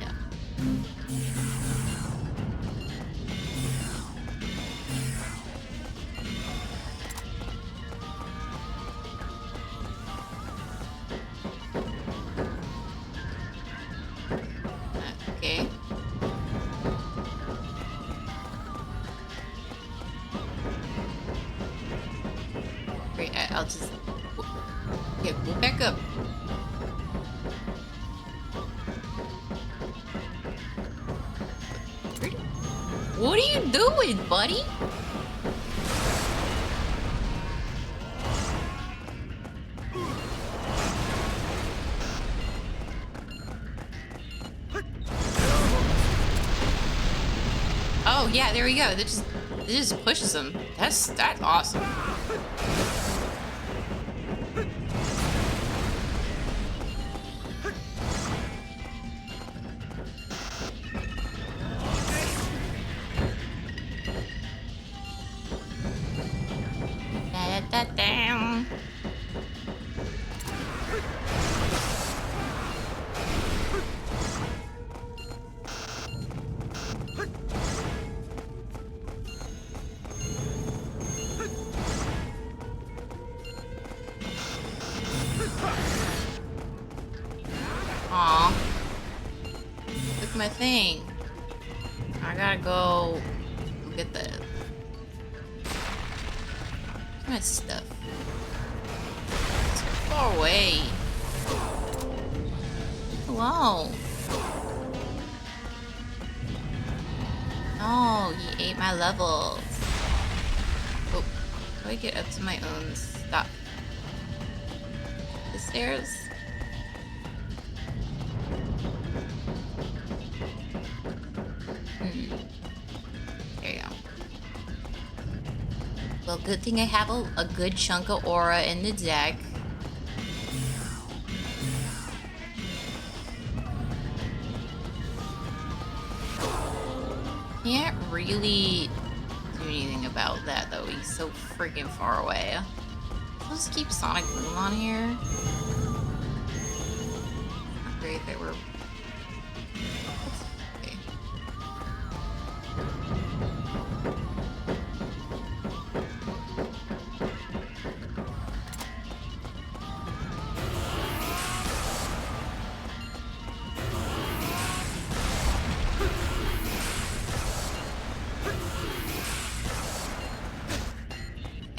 No. Okay. Great, I'll just... Yeah, go back up. What are you doing, buddy? Oh yeah, there we go. It just pushes them. That's awesome. Down. Aw. Took my thing. I gotta go get the... my stuff. It's far away. whoa. Oh, he ate my levels. Oh, how do I get up to my own stuff? The stairs? There you go. Well, good thing I have a good chunk of aura in the deck. Can't really do anything about that though. He's so freaking far away. Let's keep Sonic Boom on here. Not great that we're. Okay.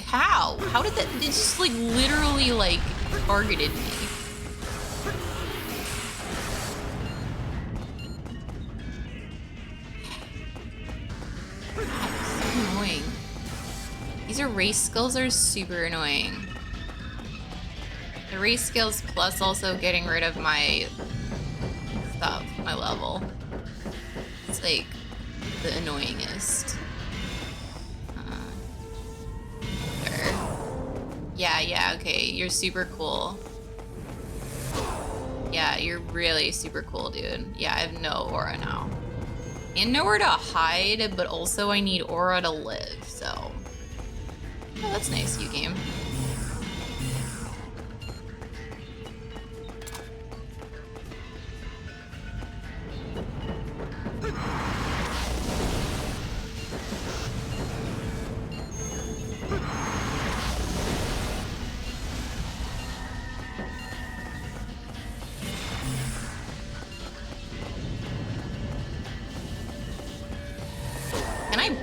How? How did that? It just like literally like targeted me. So annoying. These race skills are super annoying. The race skills plus also getting rid of my stuff, my level. It's like the annoyingest. Yeah, okay, you're super cool. Yeah, you're really super cool, dude. Yeah, I have no aura now. And nowhere to hide, but also I need aura to live, so. Oh, that's nice, you game.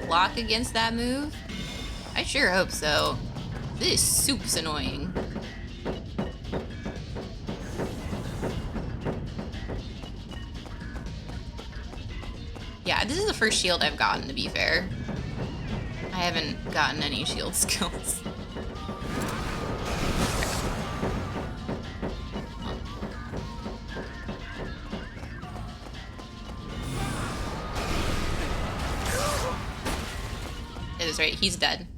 Block against that move? I sure hope so. This soup's annoying. Yeah, this is the first shield I've gotten, to be fair. I haven't gotten any shield skills. Right, he's dead.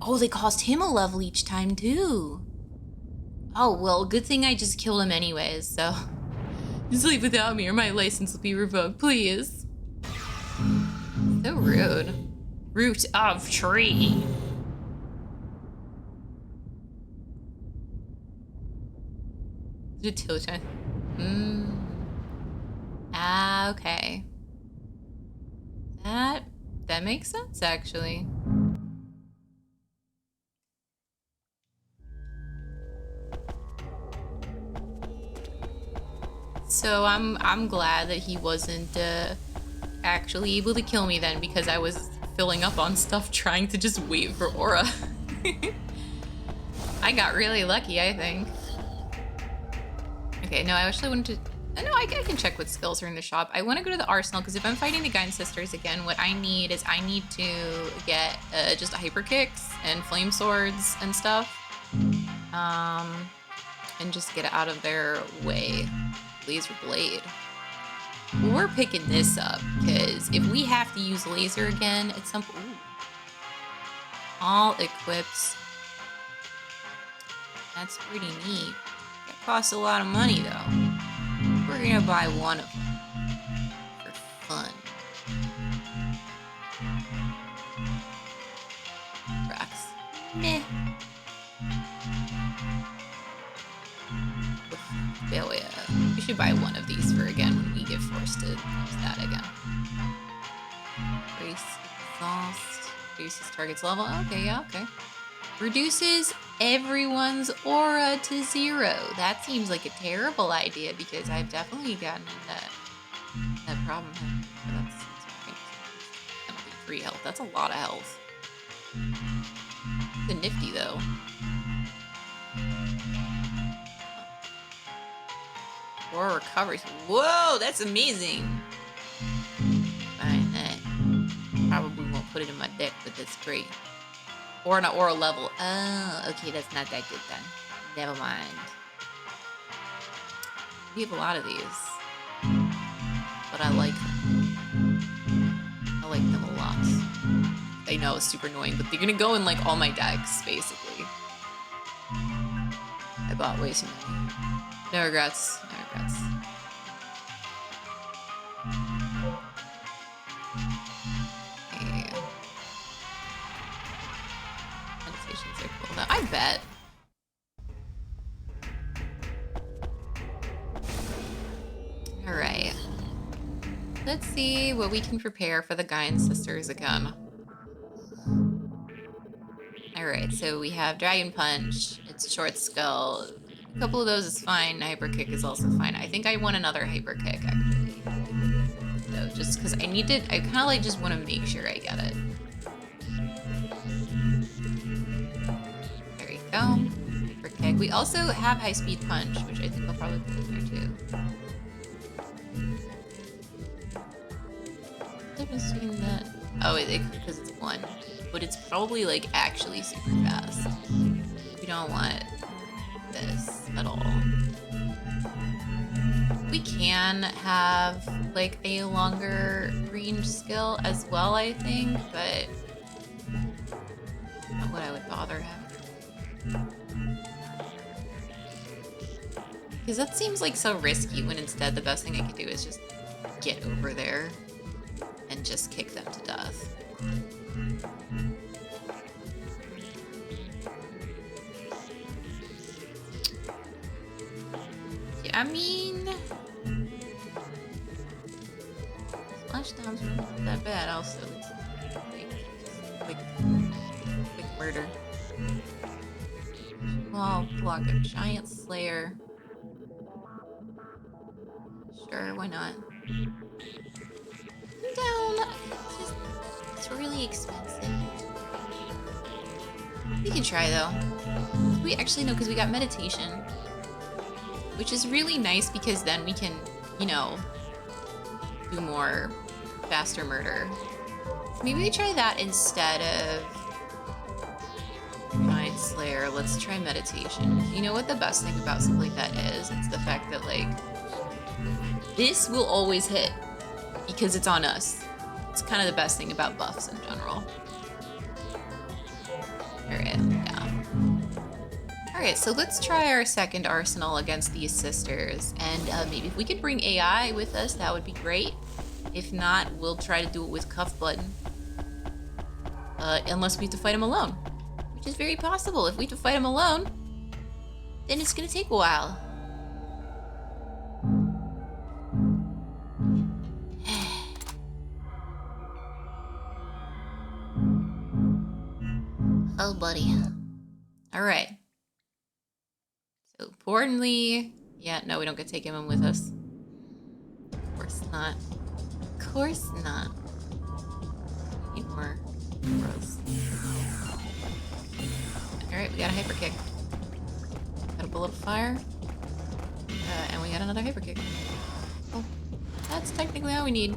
Oh, they cost him a level each time too. Oh, well, good thing I just killed him anyways, so. Just leave without me or my license will be revoked, please. So rude. Root of tree. Utility. Ah, okay. That makes sense, actually. So I'm glad that he wasn't actually able to kill me then, because I was filling up on stuff trying to just wait for aura. I got really lucky, I think. Okay, no, I actually wanted to. No, I can check what skills are in the shop. I want to go to the arsenal because if I'm fighting the Gain Sisters again, what I need is I need to get just hyper kicks and flame swords and stuff, and just get out of their way. Laser blade. Well, we're picking this up because if we have to use laser again at some point, all equips. That's pretty neat. That costs a lot of money though. We're gonna buy one of them for fun. Rex. Meh. Failure. We should buy one of these for again when we get forced to use that again. Race exhaust. Reduces target's level. Okay, yeah, okay. Reduces everyone's aura to 0. That seems like a terrible idea because I've definitely gotten that problem. That's penalty 3 health. That's a lot of health. It's a nifty though. Or recovery. Whoa, that's amazing. Fine, probably won't put it in my deck, but that's great. Or an aura level. Oh, okay, that's not that good then. Never mind. We have a lot of these. But I like them. I like them a lot. I know it's super annoying, but they're gonna go in like all my decks, basically. I bought way too many. No regrets. No regrets. Okay. Meditations are cool. I bet. Alright. Let's see what we can prepare for the Gaia Sisters again. Alright, so we have Dragon Punch. It's a short skill. A couple of those is fine. Hyper Kick is also fine. I think I want another Hyper Kick, actually. So just because I need to, I kind of like just want to make sure I get it. There we go. Hyper Kick. We also have High Speed Punch, which I think I'll probably put in there too. I've been seeing that. Oh, because it's one. But it's probably like actually super fast. We don't want this at all. We can have like a longer range skill as well, I think, but not what I would bother having. Because that seems like so risky when instead the best thing I could do is just get over there and just kick them to death. I mean, splash downs are not that bad. Also, it's quick murder. Small block of Giant Slayer. Sure, why not? Down. It's really expensive. We can try though. We actually know because we got meditation. Which is really nice because then we can, you know, do more faster murder. Maybe we try that instead of Giant Slayer. Let's try meditation. You know what the best thing about something like that is? It's the fact that, like, this will always hit because it's on us. It's kind of the best thing about buffs in general. Alright, yeah. Alright, so let's try our second arsenal against these sisters. And maybe if we could bring AI with us, that would be great. If not, we'll try to do it with Cuff Button. Unless we have to fight him alone. Which is very possible. If we have to fight him alone, then it's gonna take a while. Oh, buddy. Alright. So, importantly, yeah, no, we don't get to take him with us. Of course not. Of course not. Need more bros. Alright, we got a hyper kick. Got a bullet of fire. And we got another hyper kick. Oh, that's technically all we need.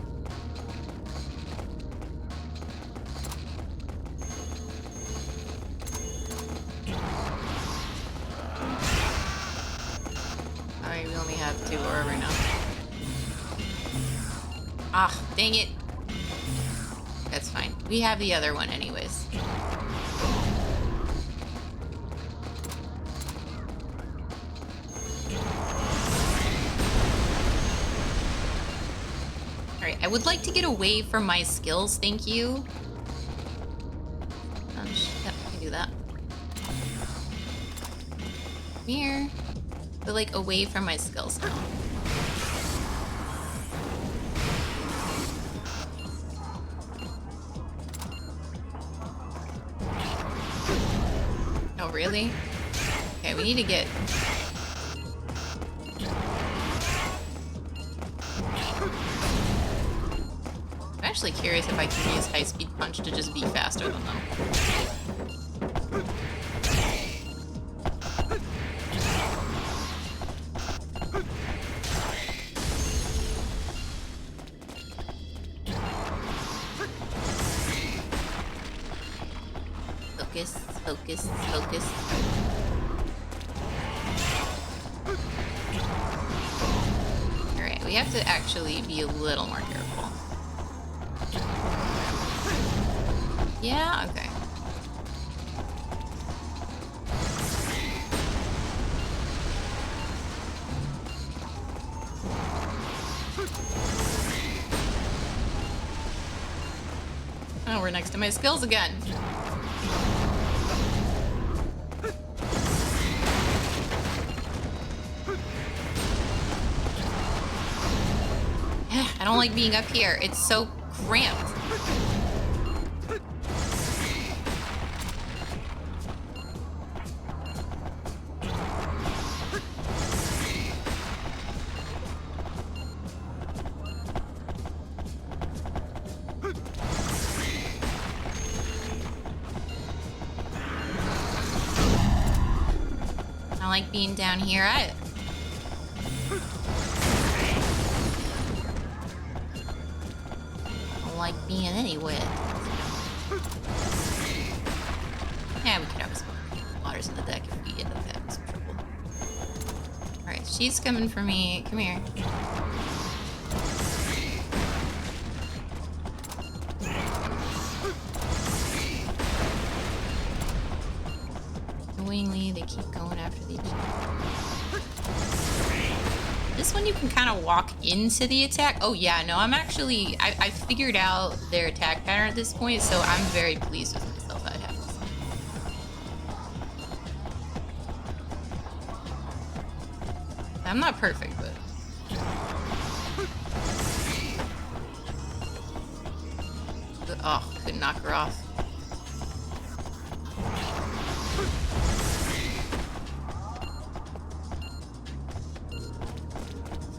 Alright, we only have 2 aura right now. Ah, dang it. That's fine. We have the other one anyways. Alright, I would like to get away from my skills, thank you. Yep, I can do that. Come here. But like away from my skills now. Oh, really? Okay, we need to get... I'm actually curious if I can use High Speed Punch to just be faster than them. Focus, focus, focus. Alright, we have to actually be a little more careful. Yeah, okay. Oh, we're next to my skills again. I don't like being up here. It's so cramped. I like being down here. I don't like being anywhere. Yeah, we could always put waters in the deck if we end up having some trouble. Alright, she's coming for me. Come here. Annoyingly, they keep going after the This one you can kind of walk into the attack. Oh yeah, no, I'm actually, I figured out their attack pattern at this point, so I'm very pleased with myself, I'd have to say. I'm not perfect, but... Oh, couldn't knock her off.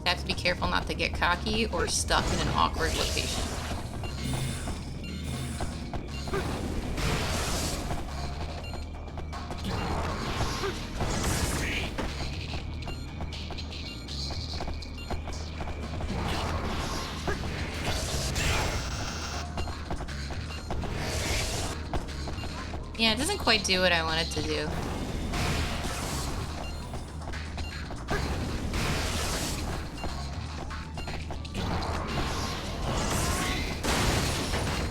Have to be careful not to get cocky or stuck in an awkward location. Yeah, it doesn't quite do what I want it to do.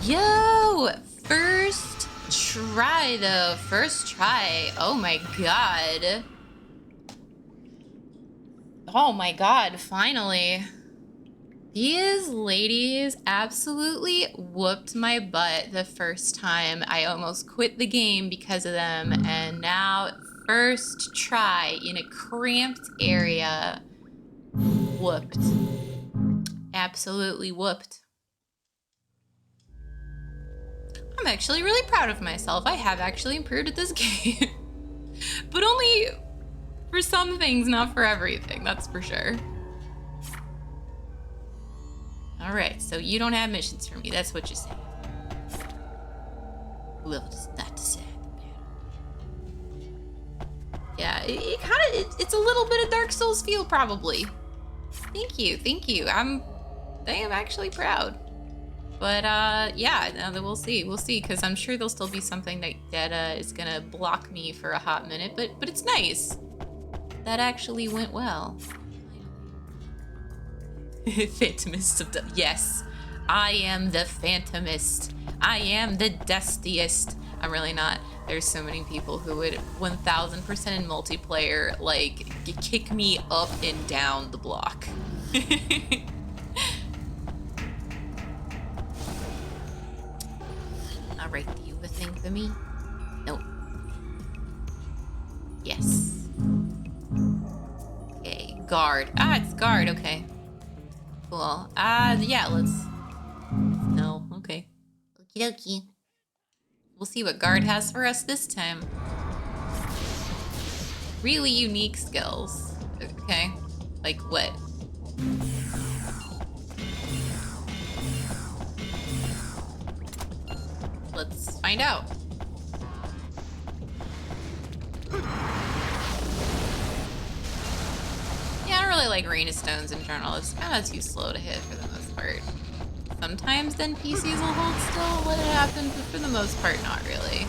Yo! First try, though. First try. Oh my god. Oh my god, finally. These ladies absolutely whooped my butt the first time. I almost quit the game because of them, and now first try in a cramped area. Whooped. Absolutely whooped. I'm actually really proud of myself. I have actually improved at this game. But only for some things, not for everything, that's for sure. Alright, so you don't have missions for me, that's what you say. Well, it's not to say. Yeah, it kind of, it's a little bit of Dark Souls feel, probably. Thank you, thank you. I am actually proud. But yeah, we'll see, because I'm sure there'll still be something that is gonna block me for a hot minute, but it's nice. That actually went well. Phantomist of the... Yes, I am the Phantomist. I am the Dustiest. I'm really not. There's so many people who would 1000% in multiplayer, like, kick me up and down the block. Alright, do you have a thing for me? Nope. Yes. Okay, guard. Ah, it's guard, okay. Cool. Yeah, let's... No, okay. Okie dokie. We'll see what guard has for us this time. Really unique skills. Okay. Like what? Let's find out. Yeah, I don't really like Rain of Stones in general. It's kind of too slow to hit for the most part. Sometimes NPCs will hold still, let it happen, but for the most part, not really.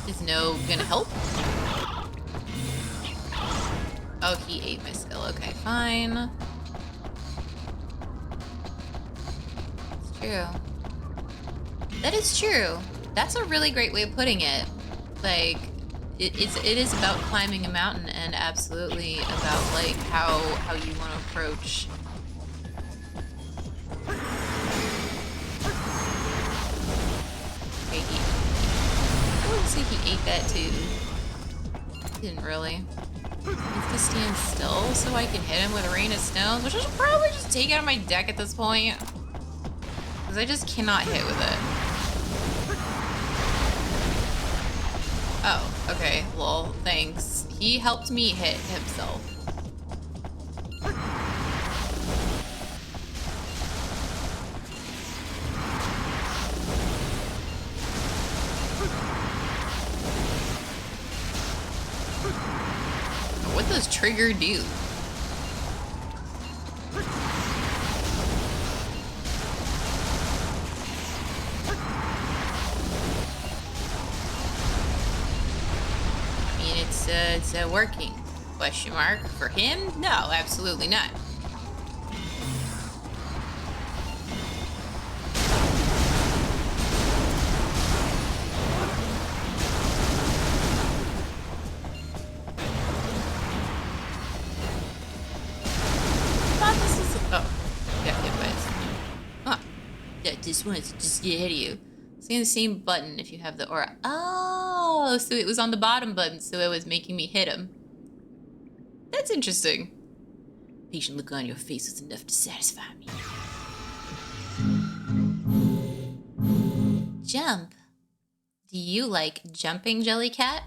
Is no gonna help? Oh, he ate my skill. Okay, fine. It's true. That is true. That's a really great way of putting it. Like, it is about climbing a mountain, and absolutely about like how you want to approach. Okay, I would say he ate that too. Didn't really. He needs to stand still so I can hit him with a rain of stones, which I should probably just take out of my deck at this point. Because I just cannot hit with it. Oh, okay. Lol, thanks. He helped me hit himself. What does trigger do? It's working. Question mark. For him? No, absolutely not. Just once, just get ahead of you. See the same button if you have the aura. Oh, so it was on the bottom button, so it was making me hit him. That's interesting. Patient look on your face was enough to satisfy me. Jump. Do you like jumping, Jellycat?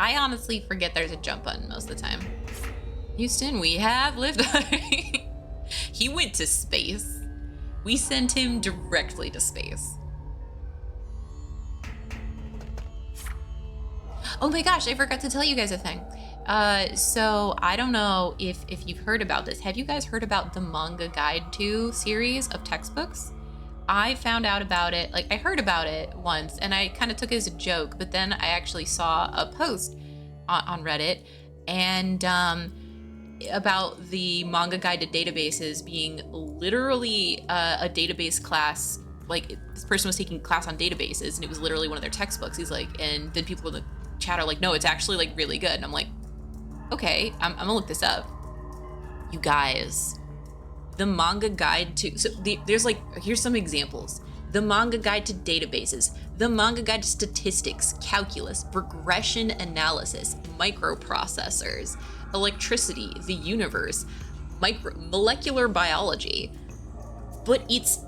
I honestly forget there's a jump button most of the time. Houston, we have lived. He went to space. We sent him directly to space. Oh my gosh, I forgot to tell you guys a thing. So I don't know if you've heard about this. Have you guys heard about the Manga Guide to series of textbooks? I found out about it, like I heard about it once and I kind of took it as a joke, but then I actually saw a post on Reddit and about the Manga Guide to Databases being literally a database class. Like this person was taking a class on databases and it was literally one of their textbooks. He's like, and then people in the chat are like, no, it's actually like really good. And I'm like, okay, I'm gonna look this up. You guys, the Manga Guide to, there's like, here's some examples. The Manga Guide to Databases, the Manga Guide to Statistics, Calculus, Regression Analysis, Microprocessors, Electricity, the Universe, Molecular Biology. But it's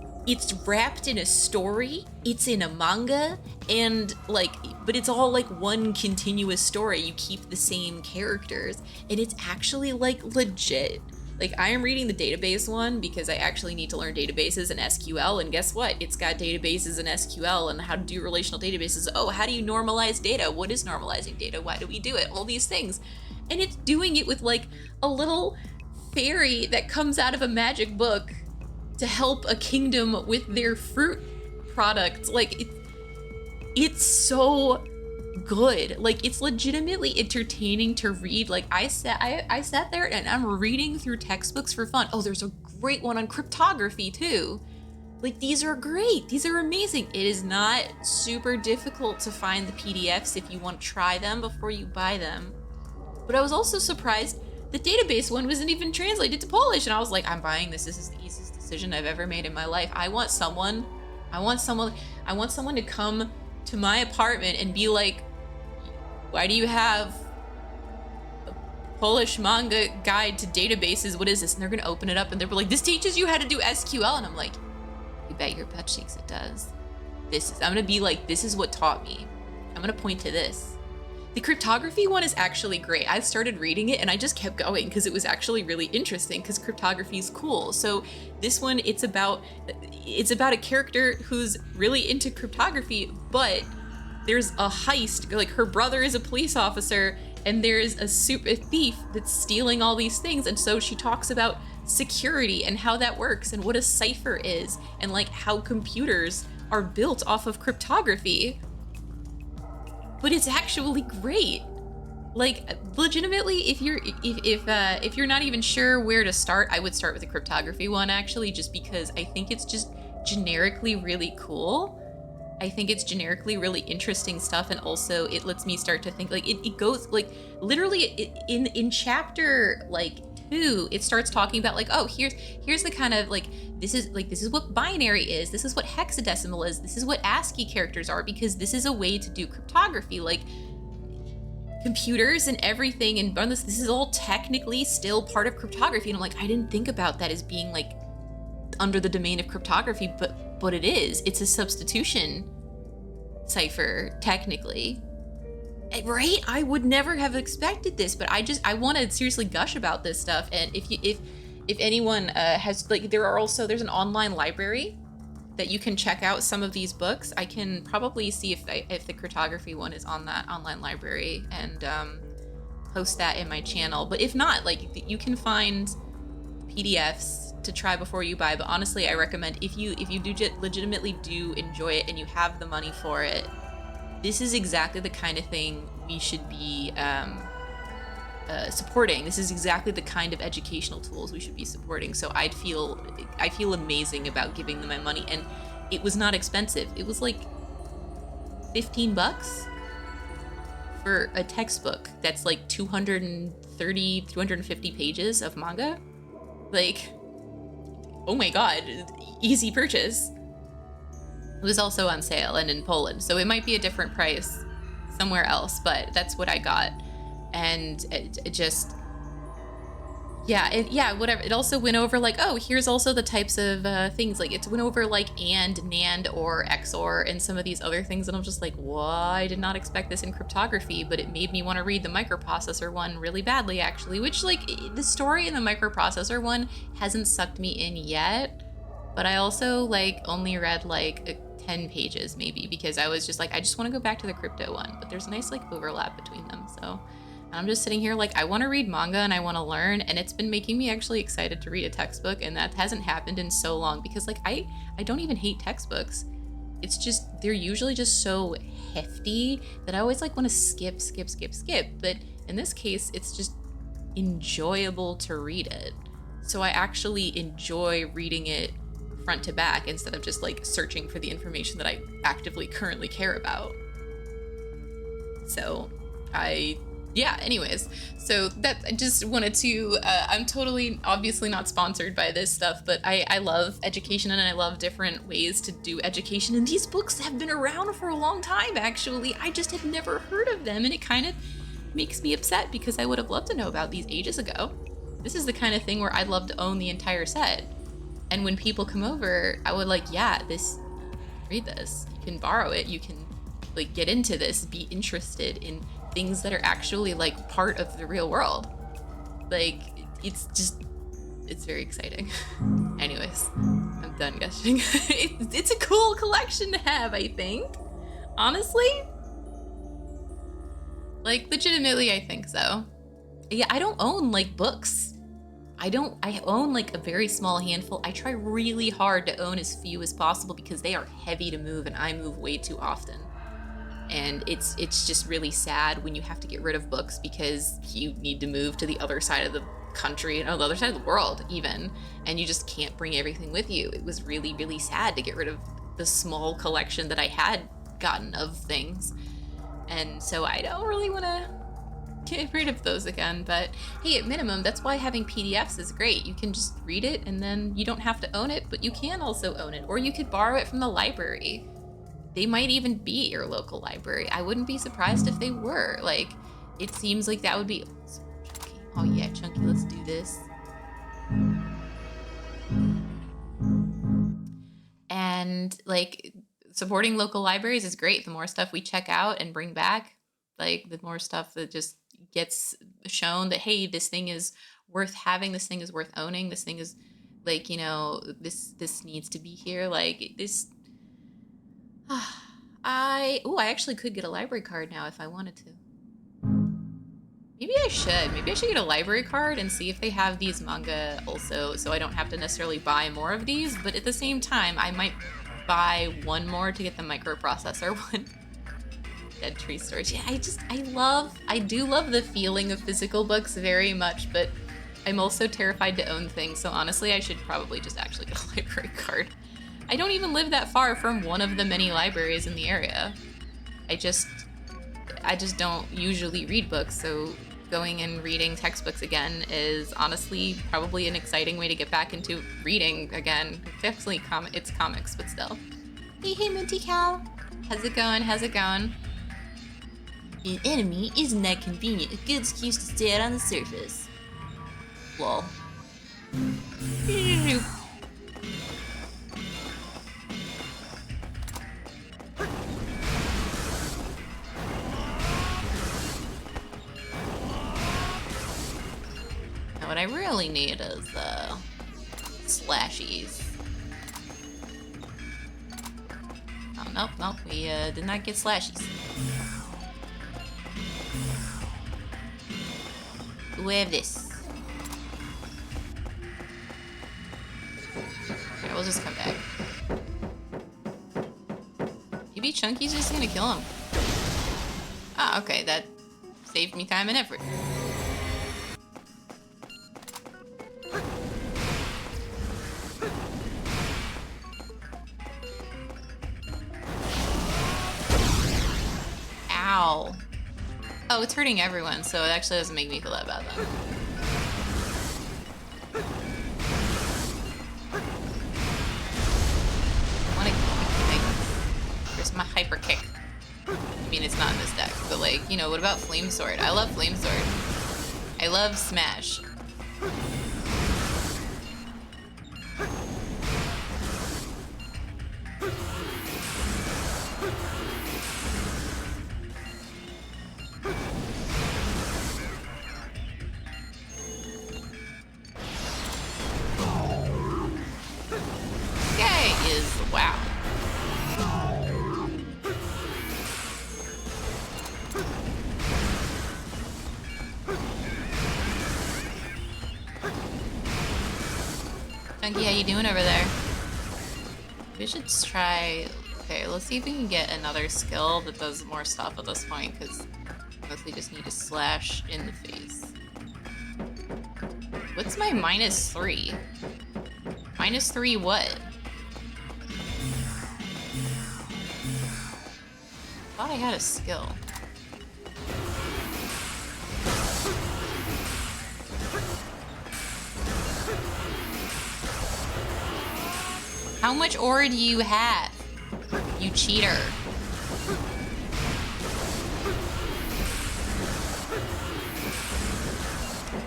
wrapped in a story, it's in a manga, and like, but it's all like one continuous story. You keep the same characters, and it's actually like legit. Like I am reading the database one because I actually need to learn databases and SQL, and guess what? It's got databases and SQL and how to do relational databases. Oh, how do you normalize data? What is normalizing data? Why do we do it? All these things. And it's doing it with like a little fairy that comes out of a magic book to help a kingdom with their fruit products. Like it's so good. Like it's legitimately entertaining to read. Like I sat there and I'm reading through textbooks for fun. Oh, there's a great one on cryptography too. Like these are great. These are amazing. It is not super difficult to find the PDFs if you want to try them before you buy them. But I was also surprised the database one wasn't even translated to Polish, and I was like, I'm buying this. This is the easiest decision I've ever made in my life. I want someone to come to my apartment and be like, why do you have a Polish manga guide to databases? What is this? And they're gonna open it up and they're like, this teaches you how to do SQL. And I'm like, you bet your butt cheeks it does. I'm gonna be like, this is what taught me. I'm gonna point to this. The cryptography one is actually great. I started reading it and I just kept going because it was actually really interesting because cryptography is cool. So this one, it's about a character who's really into cryptography, but there's a heist. Like her brother is a police officer and there's a thief that's stealing all these things. And so she talks about security and how that works and what a cipher is and like how computers are built off of cryptography. But it's actually great. Like legitimately, if you're not even sure where to start, I would start with the cryptography one actually, just because I think it's just generically really cool. I think it's generically really interesting stuff, and also it lets me start to think like it goes like literally in chapter like 2, it starts talking about like, oh, here's the kind of like this is what binary is, this is what hexadecimal is, this is what ASCII characters are, because this is a way to do cryptography. Like computers and everything and this is all technically still part of cryptography. And I'm like, I didn't think about that as being like under the domain of cryptography, but it is. It's a substitution cipher technically, right? I would never have expected this, but I want to seriously gush about this stuff. And if anyone has like, there's an online library that you can check out some of these books. I can probably see if the cryptography one is on that online library and post that in my channel. But if not, like you can find PDFs to try before you buy. But honestly, I recommend if you do legitimately do enjoy it and you have the money for it, this is exactly the kind of thing we should be supporting. This is exactly the kind of educational tools we should be supporting. So I feel amazing about giving them my money, and it was not expensive. It was like $15 for a textbook that's like 230, 250 pages of manga. Like, oh my god, easy purchase. It was also on sale and in Poland, so it might be a different price somewhere else, but that's what I got. And it just, whatever. It also went over like, oh, here's also the types of things. Like it went over like and, NAND, or XOR, and some of these other things. And I'm just like, what? I did not expect this in cryptography, but it made me want to read the microprocessor one really badly, actually. Which like the story in the microprocessor one hasn't sucked me in yet. But I also like only read like 10 pages maybe, because I was just like, I just want to go back to the crypto one. But there's a nice like overlap between them, so. I'm just sitting here like, I want to read manga and I want to learn, and it's been making me actually excited to read a textbook, and that hasn't happened in so long, because like I don't even hate textbooks. It's just they're usually just so hefty that I always like want to skip. But in this case, it's just enjoyable to read it. So I actually enjoy reading it front to back instead of just like searching for the information that I actively currently care about. So anyways, so that I just wanted to, I'm totally obviously not sponsored by this stuff, but I love education and I love different ways to do education. And these books have been around for a long time, actually. I just have never heard of them. And it kind of makes me upset because I would have loved to know about these ages ago. This is the kind of thing where I'd love to own the entire set. And when people come over, I would like, read this. You can borrow it. You can like get into this, be interested in things that are actually like part of the real world. Like it's very exciting. Anyways, I'm done gushing. It's a cool collection to have, I think. Honestly, like legitimately, I think so. Yeah, I don't own like books. I own like a very small handful. I try really hard to own as few as possible because they are heavy to move and I move way too often. And it's just really sad when you have to get rid of books because you need to move to the other side of the country, or the other side of the world even, and you just can't bring everything with you. It was really, really sad to get rid of the small collection that I had gotten of things. And so I don't really want to get rid of those again, but hey, at minimum, that's why having PDFs is great. You can just read it and then you don't have to own it, but you can also own it, or you could borrow it from the library. They might even be your local library. I wouldn't be surprised if they were. Like, it seems like that would be... Chunky. Oh yeah, Chunky, let's do this. And like, supporting local libraries is great. The more stuff we check out and bring back, like the more stuff that just gets shown that, hey, this thing is worth having, this thing is worth owning, this thing is like, you know, this needs to be here. Like this... I actually could get a library card now if I wanted to. Maybe I should. Maybe I should get a library card and see if they have these manga also, so I don't have to necessarily buy more of these, but at the same time, I might buy one more to get the microprocessor one. Dead Tree Storage. Yeah, I do love the feeling of physical books very much, but I'm also terrified to own things, so honestly, I should probably just actually get a library card. I don't even live that far from one of the many libraries in the area. I just don't usually read books, so going and reading textbooks again is honestly probably an exciting way to get back into reading again. Definitely it's comics, but still. Hey, Minty Cow. How's it going? How's it going? An enemy isn't that convenient. A good excuse to stay out on the surface. Lol. Now what I really need is slashies. Oh, nope, we did not get slashies. We have this. Okay, we'll just come back. Maybe Chunky's just gonna kill him. Ah, okay, that saved me time and effort. Ow. Oh, it's hurting everyone, so it actually doesn't make me feel that bad then. Where's my hyper kick? I mean, it's not in this deck, but like, you know, what about Flame Sword? I love Flame Sword. I love Smash. Wow. Chunky, how you doing over there? We should try... Okay, let's see if we can get another skill that does more stuff at this point, because I mostly just need to slash in the face. What's my -3? -3 what? I thought I had a skill. How much aura do you have? You cheater.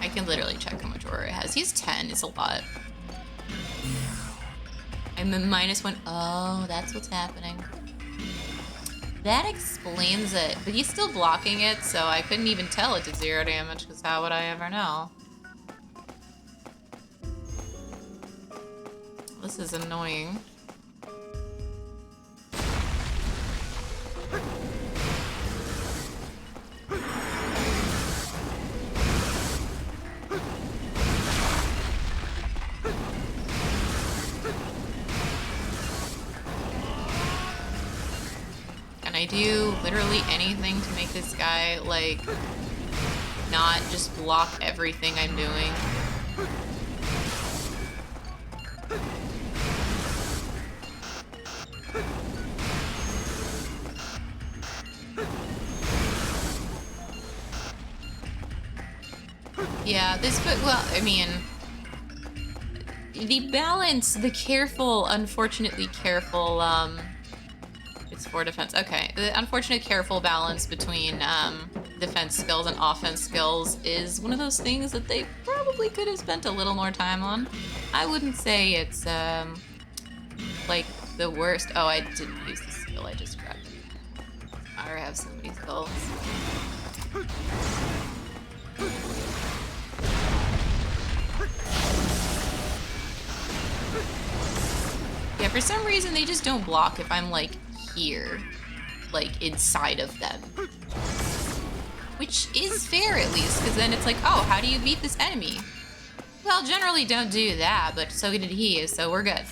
I can literally check how much aura it has. He's 10, it's a lot. I'm a -1. Oh, that's what's happening. That explains it, but he's still blocking it, so I couldn't even tell it did 0 damage, because how would I ever know? This is annoying. Can I do literally anything to make this guy, like, not just block everything I'm doing? Yeah, this book, well, I mean, the balance, the careful, unfortunately careful, it's for defense. Okay, the unfortunate careful balance between defense skills and offense skills is one of those things that they probably could have spent a little more time on. I wouldn't say it's, like, the worst. Oh, I didn't use the skill, I just grabbed it. I have so many skills. Yeah, for some reason they just don't block if I'm, like, here. Like, inside of them. Which is fair, at least, because then it's like, oh, how do you beat this enemy? Well, generally don't do that, but so did he, so we're good.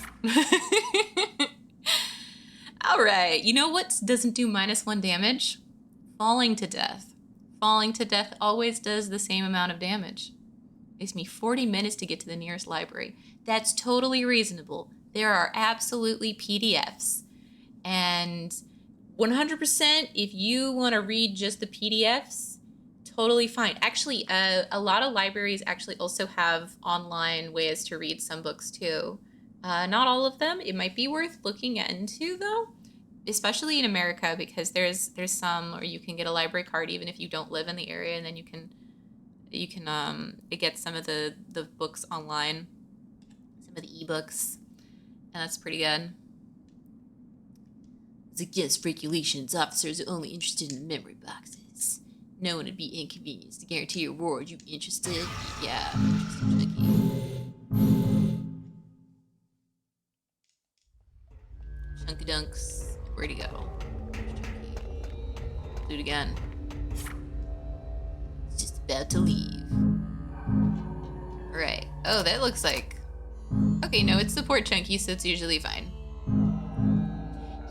Alright, you know what doesn't do -1 damage? Falling to death. Falling to death always does the same amount of damage. It takes me 40 minutes to get to the nearest library. That's totally reasonable. There are absolutely PDFs. And 100%, if you want to read just the PDFs, totally fine. Actually, a lot of libraries actually also have online ways to read some books too. Not all of them. It might be worth looking into though, especially in America, because there's some where you can get a library card even if you don't live in the area, and then you can get some of the books online, some of the ebooks, and that's pretty good. It's against regulations. Officers are only interested in memory boxes. No one would be inconvenienced to guarantee your reward. You interested? Yeah, I'm interested, Chunky. Chunky Dunks. Where'd he go? Do it again. It's just about to leave. Alright. Oh, that looks like... Okay, no, it's support Chunky, so it's usually fine.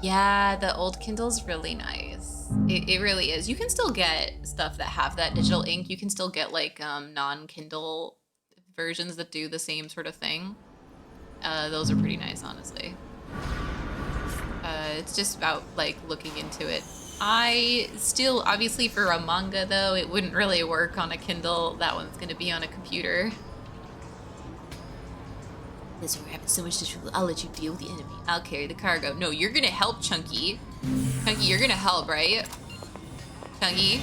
Yeah, the old Kindle's really nice. It really is. You can still get stuff that have that digital ink. You can still get like non-Kindle versions that do the same sort of thing. Those are pretty nice, honestly. It's just about like looking into it. I still, obviously for a manga though, it wouldn't really work on a Kindle. That one's gonna be on a computer. This will happen so much to trouble. I'll let you deal with the enemy. I'll carry the cargo. No, you're gonna help, Chunky. Chunky, you're gonna help, right? Chunky?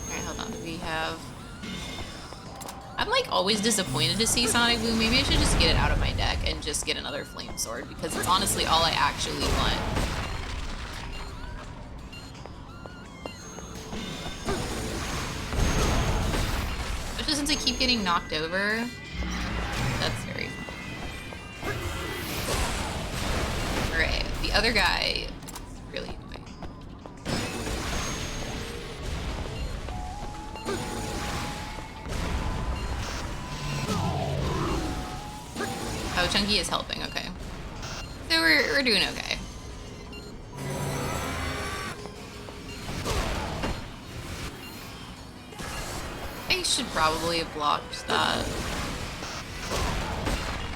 Alright, hold on. Do we have... I'm like always disappointed to see Sonic Boom. Maybe I should just get it out of my deck and just get another Flame Sword, because it's honestly all I actually want. Especially since I keep getting knocked over. That's very fun. Alright, the other guy is really annoying. Oh, Chunky is helping, okay. So we're doing okay. I should probably have blocked that.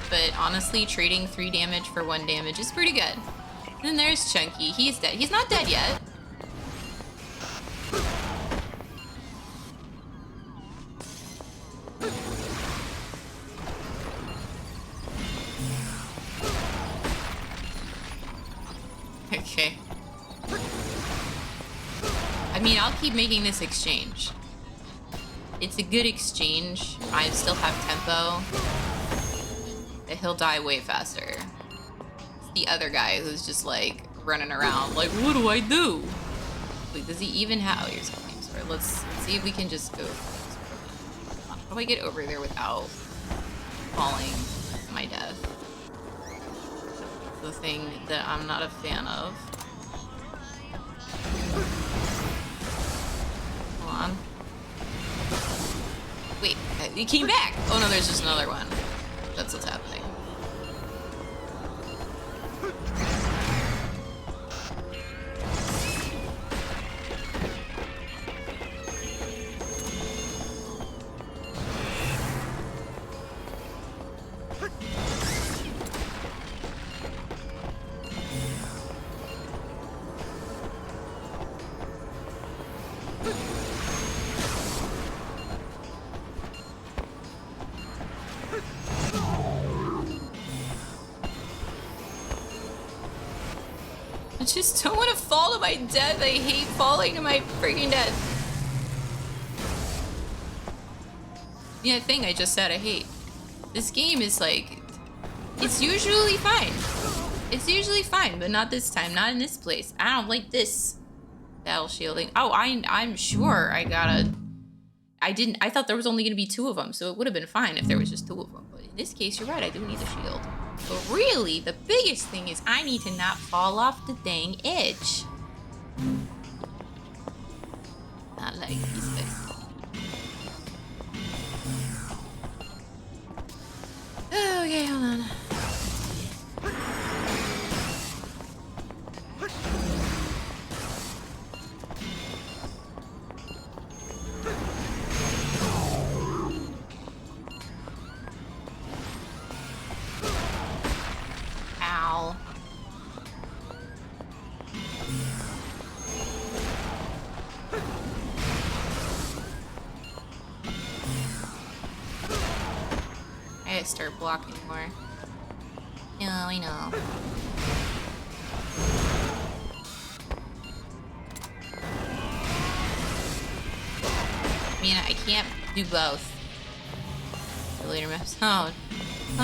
But honestly, trading 3 damage for 1 damage is pretty good. And then there's Chunky. He's dead. He's not dead yet. Okay. I mean, I'll keep making this exchange. It's a good exchange. I still have tempo. But he'll die way faster. It's the other guy who's just like running around like, what do I do? Wait, does he even have... Oh, here's a Flame Sword. Let's see if we can just go... How do I get over there without falling to my death? The thing that I'm not a fan of. Hold on. Wait, he came back! Oh no, there's just another one. That's what's happening. I just don't want to fall to my death. I hate falling to my freaking death. Yeah, thing I just said I hate. This game is like... It's usually fine. It's usually fine, but not this time. Not in this place. I don't like this. Battle shielding. Oh, I'm sure I gotta... I thought there was only going to be 2 of them, so it would have been fine if there was just 2 of them. But in this case, you're right, I do need a shield. But really, the biggest thing is I need to not fall off the dang edge. Not like these guys. Okay, hold on. Ow. I gotta start blocking more. No, I know. I mean, I can't do both. The later maps. Oh,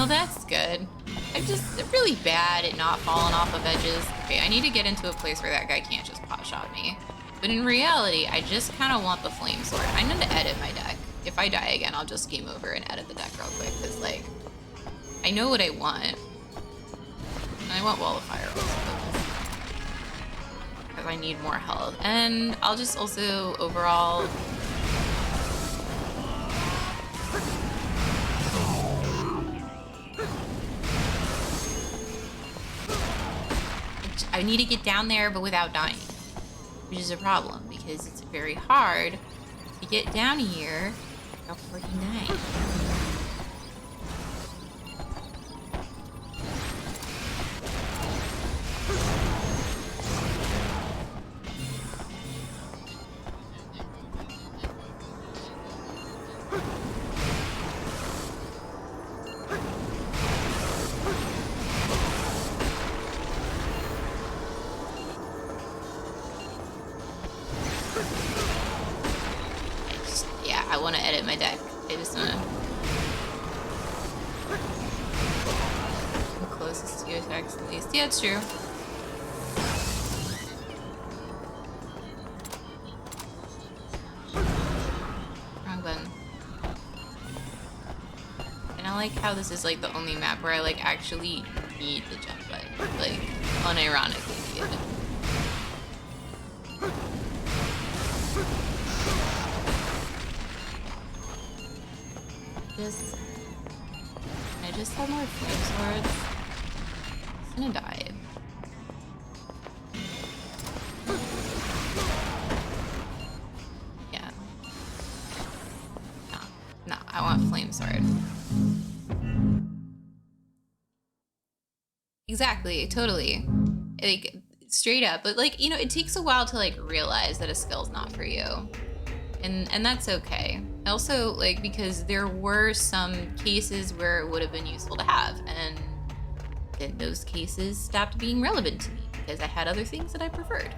that's good. I'm just really bad at not falling off of edges. Okay, I need to get into a place where that guy can't just pot shot me. But in reality, I just kind of want the flame sword. I need to edit my deck. If I die again, I'll just game over and edit the deck real quick. Because, like, I know what I want. And I want Wall of Fire also. Because I need more health. And I'll just also, overall... I need to get down there, but without dying. Which is a problem, because it's very hard to get down here without freaking dying. I want to edit my deck. I just want to... I'm closest to your attacks at least. Yeah, it's true. Wrong button. And I like how this is like the only map where I like actually need the jump button. Like, unironically need it. I just have more flame swords. It's gonna die. Yeah. No, I want flame sword. Exactly, totally. Like, straight up. But like, you know, it takes a while to like realize that a skill's not for you. And that's okay. Also, like, because there were some cases where it would have been useful to have, and then those cases stopped being relevant to me because I had other things that I preferred.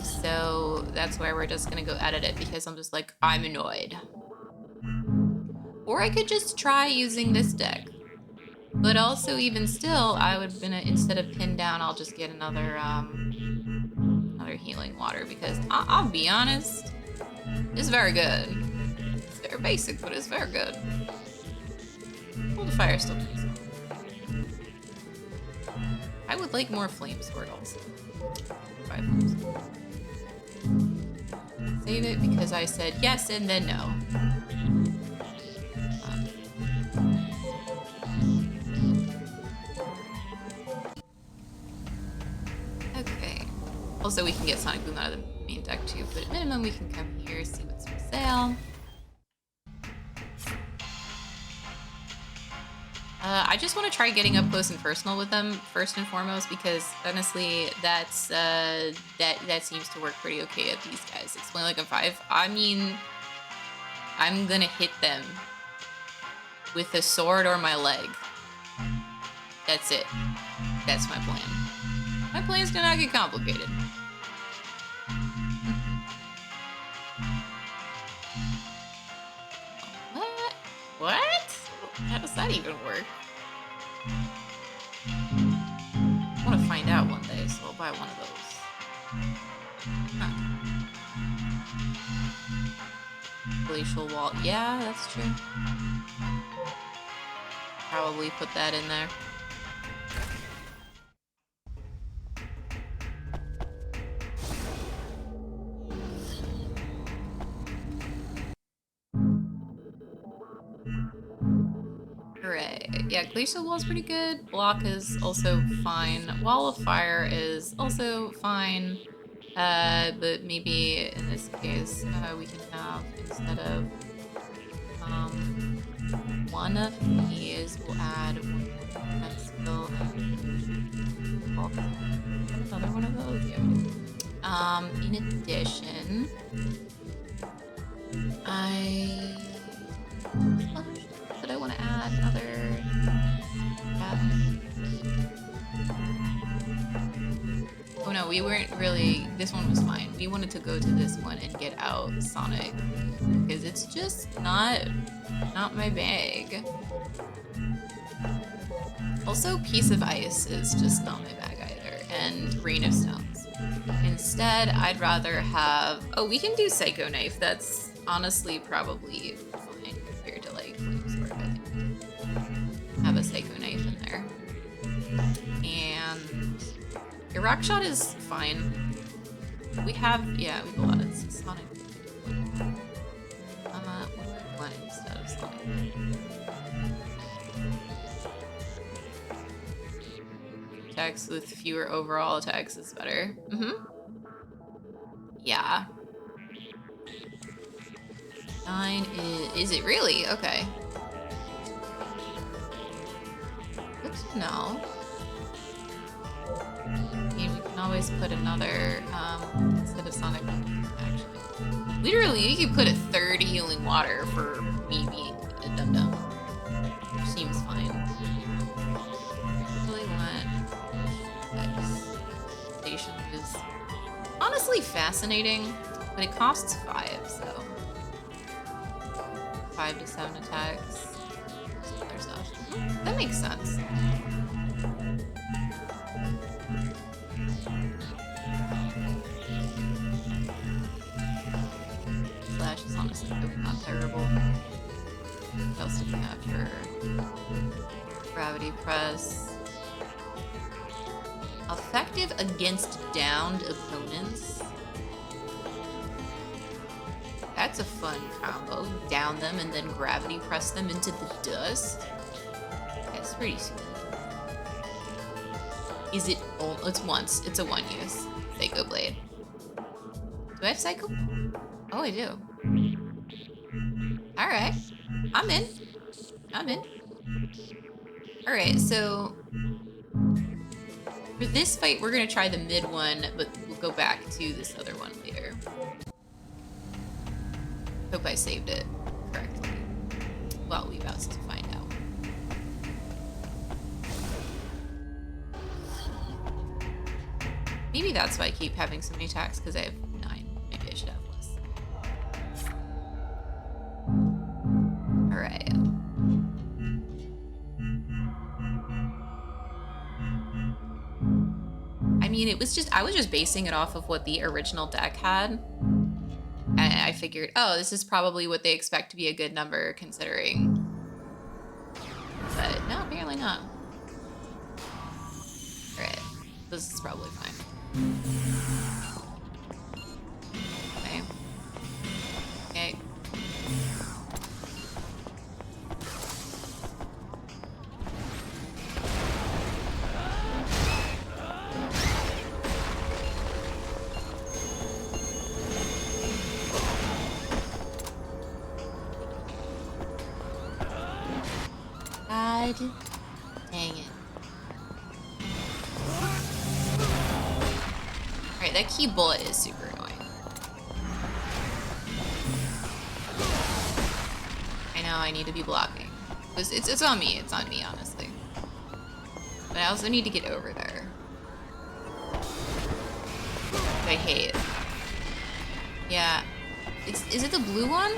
So that's why we're just gonna go edit it, because I'm just like, I'm annoyed. Or I could just try using this deck. But also, even still, I would, instead of pin down, I'll just get another healing water, because I'll be honest, it's very good. It's very basic, but it's very good. Well, the fire still pretty good. I would like more flame sword also. 5 flames. Save it because I said yes and then no. Okay. Also, we can get Sonic Boom out of the main deck too, but at minimum we can come here, see what's for sale. I just want to try getting up close and personal with them first and foremost, because honestly, that seems to work pretty okay at these guys. Explain like I'm 5. I mean, I'm gonna hit them with a sword or my leg. That's it. That's my plan. My plan's gonna not get complicated. What? What? How does that even work? I want to find out one day, so I'll buy one of those. Huh. Glacial wall. Yeah, that's true. Probably put that in there. Hooray. Yeah, Glacial Wall's pretty good. Block is also fine. Wall of Fire is also fine. But maybe in this case, we can have, instead of one of these, we'll add one pencil and another one of those. Yeah, we do. In addition, did I want to add another? Oh no, we weren't really. This one was fine. We wanted to go to this one and get out Sonic because it's just not my bag. Also, Piece of Ice is just not my bag either, and Rain of Stones. Instead, I'd rather have. Oh, we can do Psycho Knife. That's honestly probably fine compared to like Flamesword. I think have a Psycho Knife in there, and your Rock Shot is fine. We have a lot of Sonic. What instead of Sonic? Attacks with fewer overall attacks is better. Yeah. 9 is it really? Okay. Good to know. I mean, we can always put another, instead of Sonic, actually. Literally, you could put a 30 healing water for me being a dum-dum. Which seems fine. Really want station is honestly fascinating, but it costs 5, so 5 to 7 attacks. Some other stuff. That makes sense. Slash is honestly not terrible. What else do we have for Gravity Press? Effective against downed opponents. That's a fun combo. Down them and then Gravity Press them into the dust. That's pretty sweet. Is it? Oh, it's once. It's a one use. Psycho Blade. Do I have Psycho? Oh, I do. Alright. I'm in. Alright, so for this fight, we're gonna try the mid one, but we'll go back to this other one later. Hope I saved it correctly. Well, we've asked to find out. Maybe that's why I keep having so many attacks, because I have 9. Maybe I should have less. Alright. I mean, I was just basing it off of what the original deck had. And I figured, oh, this is probably what they expect to be a good number considering. But no, apparently not. Alright. This is probably fine. Okay. Okay. God dang it. Alright, that key bullet is super annoying. I know, I need to be blocking. It's on me, honestly. But I also need to get over there. Which I hate. Yeah. Is it the blue one?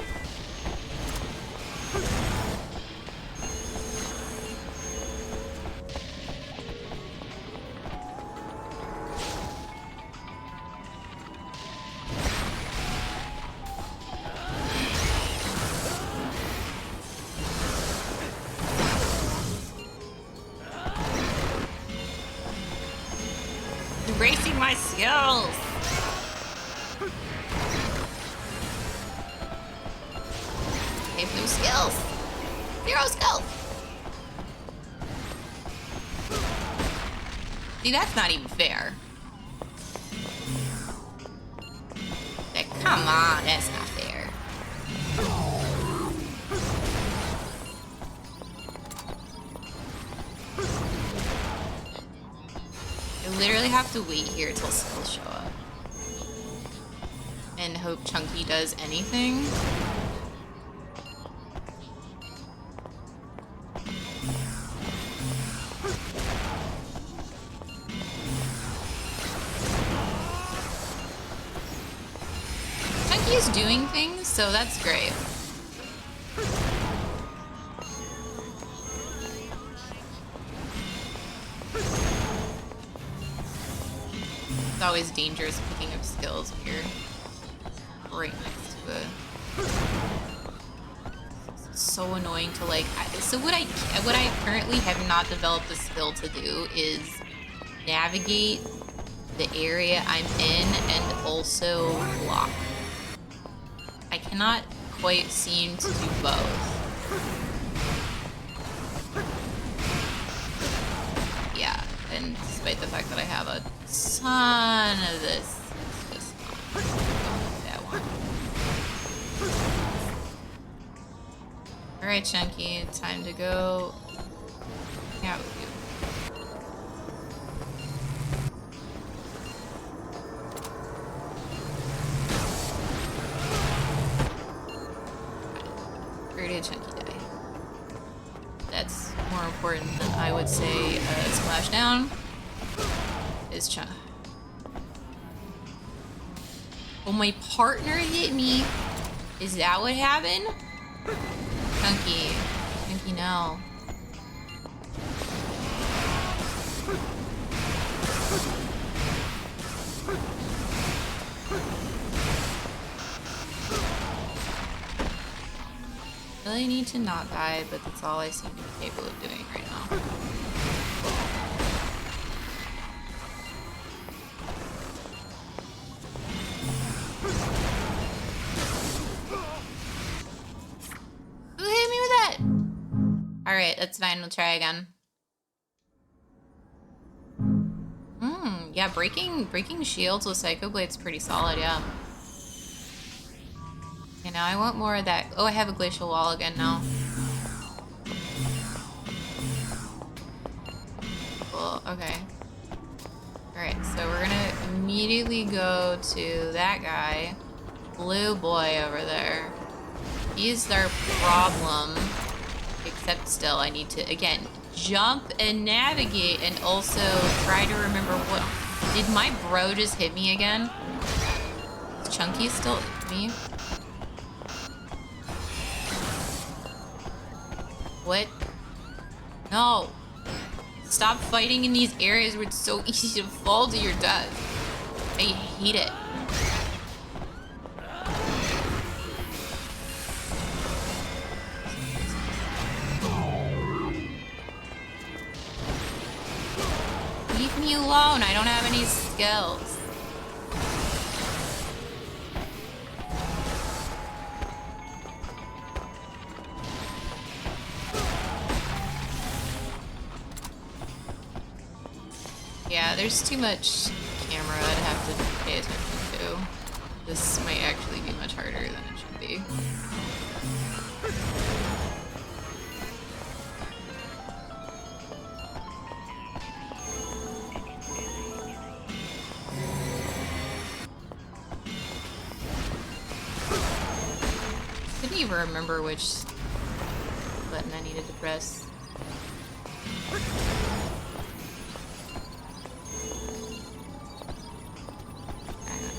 Erasing my skills! I have no skills! 0 skills! See, that's not even fair. Like, come on, that's not fair. I literally have to wait here till skills show up. And hope Chunky does anything. Chunky's doing things, so that's great. It's always dangerous picking up skills when you're right next to it. It's so annoying to like. So what I currently have not developed the skill to do is navigate the area I'm in and also block. I cannot quite seem to do both. Yeah, and despite the fact that I have a ton of this, it's just not that one. Alright, Chunky, time to go hang out with you. Where did Chunky die? That's more important than I would say splash down. Is Chunk. Oh, my partner hit me. Is that what happened? Chunky. Chunky, no. I really need to not die, but that's all I seem to be capable of doing right now. Who hit me with that? Alright, that's fine. We'll try again. Yeah, breaking shields with Psycho Blade's pretty solid, yeah. Okay, now I want more of that. Oh, I have a glacial wall again now. Cool, okay. Alright, so we're gonna immediately go to that guy. Blue boy over there. He's our problem. Except still, I need to, again, jump and navigate and also try to remember what... Did my bro just hit me again? Is Chunky still hit me? What? No. Stop fighting in these areas where it's so easy to fall to your death. I hate it. Leave me alone. I don't have any skills. Yeah, there's too much camera I'd have to pay attention to. This might actually be much harder than it should be. Couldn't even remember which button I needed to press.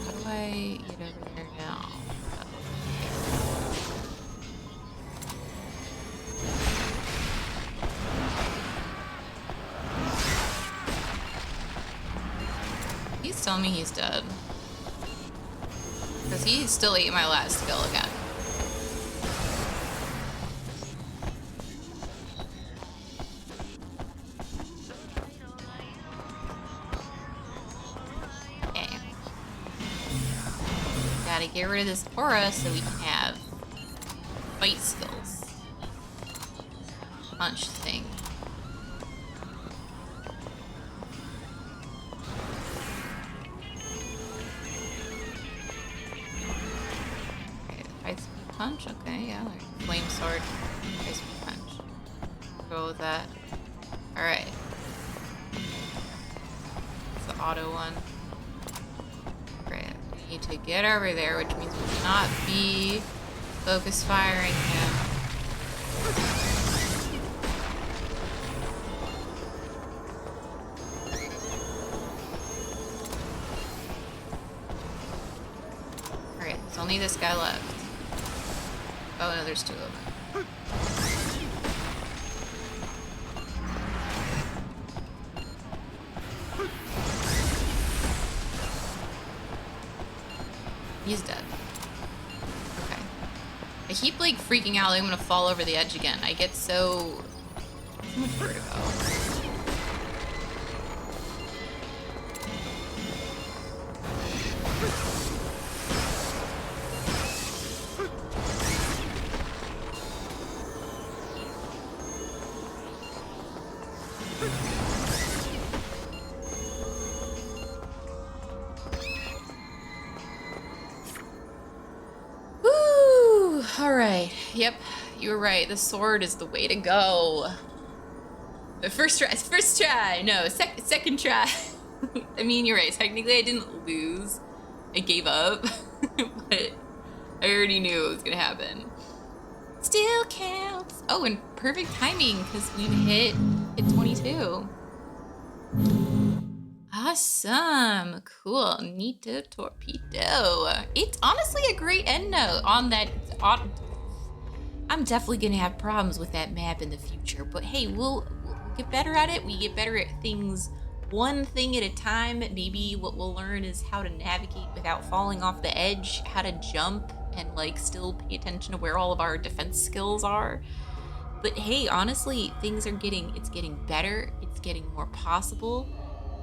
How do I get over there now? He's telling me he's dead. Because he still ate my last skill again. gotta get rid of this aura so we can have fight skills. Punch thing. Okay, high speed punch. Okay, yeah, like flame sword, high speed punch. Go with that. All right. It's the auto one. Great. We need to get over there, which means we cannot be focus firing him. Alright, there's only this guy left. Oh no, there's two of them. He's dead. Okay. I keep like freaking out like I'm gonna fall over the edge again. I get so much vertigo. Woo! Alright. Yep, you were right. The sword is the way to go. The first try. No, second try. I mean, you're right. Technically, I didn't lose. I gave up. But I already knew it was gonna happen. Still counts. Oh, and perfect timing because we've hit 22. Awesome. Cool. Nito Torpedo. It's honestly a great end note on that. I'm definitely going to have problems with that map in the future, but hey, we'll get better at it. We get better at things one thing at a time. Maybe what we'll learn is how to navigate without falling off the edge, how to jump and like still pay attention to where all of our defense skills are. But hey, honestly, things are getting better. It's getting more possible.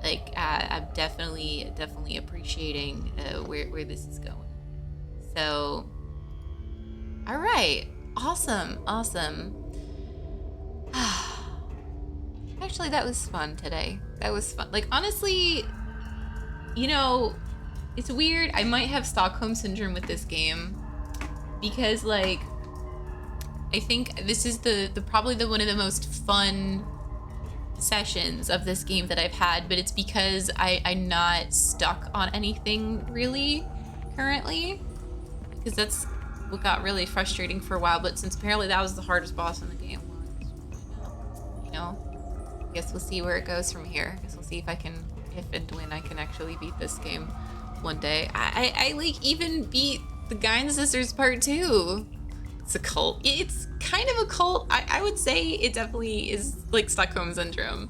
Like, I'm definitely appreciating where this is going. So, all right, awesome. Actually, that was fun today. That was fun. Like, honestly, you know, it's weird. I might have Stockholm Syndrome with this game because, like, I think this is probably one of the most fun sessions of this game that I've had, but it's because I'm not stuck on anything really currently, because that's what got really frustrating for a while. But since apparently that was the hardest boss in the game, you know, I guess we'll see where it goes from here. I guess we'll see if and when I can actually beat this game one day. I like even beat the Gaiden Sisters Part 2. It's a cult. It's kind of a cult. I would say it definitely is like Stockholm Syndrome.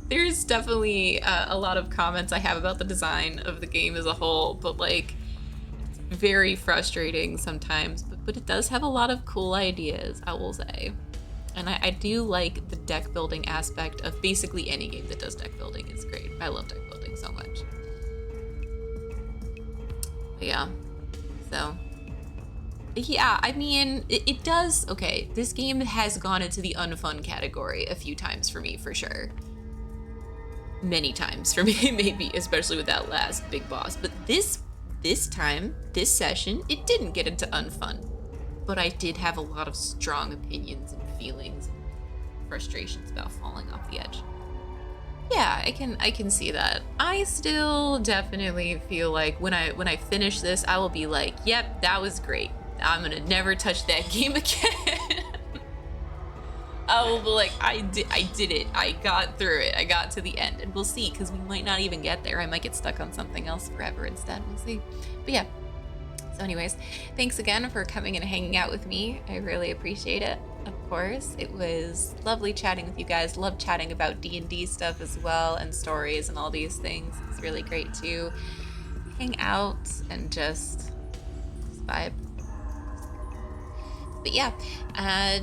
There's definitely a lot of comments I have about the design of the game as a whole, but like it's very frustrating sometimes. But it does have a lot of cool ideas, I will say. And I do like the deck building aspect of basically any game that does deck building. It's great. I love deck building so much. But yeah, so. Yeah, I mean, it does. Okay, this game has gone into the unfun category a few times for me, for sure. Many times for me, maybe, especially with that last big boss. But this time, this session, it didn't get into unfun. But I did have a lot of strong opinions and feelings and frustrations about falling off the edge. Yeah, I can see that. I still definitely feel like when I finish this, I will be like, yep, that was great. I'm gonna never touch that game again. I will be like, I did it. I got through it. I got to the end, and we'll see, because we might not even get there. I might get stuck on something else forever instead. We'll see. But yeah. So anyways, thanks again for coming and hanging out with me. I really appreciate it. Of course, it was lovely chatting with you guys. Love chatting about D&D stuff as well, and stories and all these things. It's really great to hang out and just vibe. But yeah,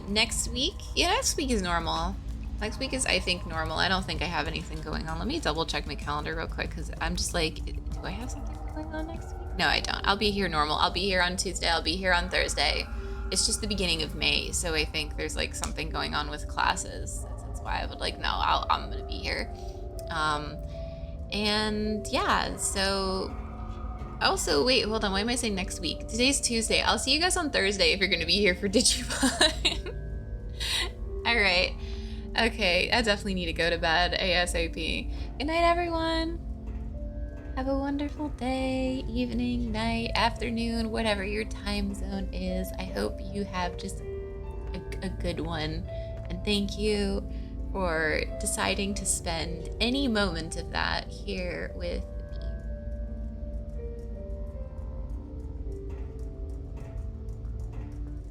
next week is normal. Next week is, I think, normal. I don't think I have anything going on. Let me double check my calendar real quick, because I'm just like, Do I have something going on next week? No, I don't. I'll be here normal. I'll be here on Tuesday. I'll be here on Thursday. It's just the beginning of May, so I think there's like something going on with classes. That's why I would like, no, I'm gonna be here. And yeah, so also, wait, hold on. Why am I saying next week? Today's Tuesday. I'll see you guys on Thursday if you're gonna be here for Digimon. All right. Okay, I definitely need to go to bed ASAP. Good night, everyone. Have a wonderful day, evening, night, afternoon, whatever your time zone is. I hope you have just a good one. And thank you for deciding to spend any moment of that here with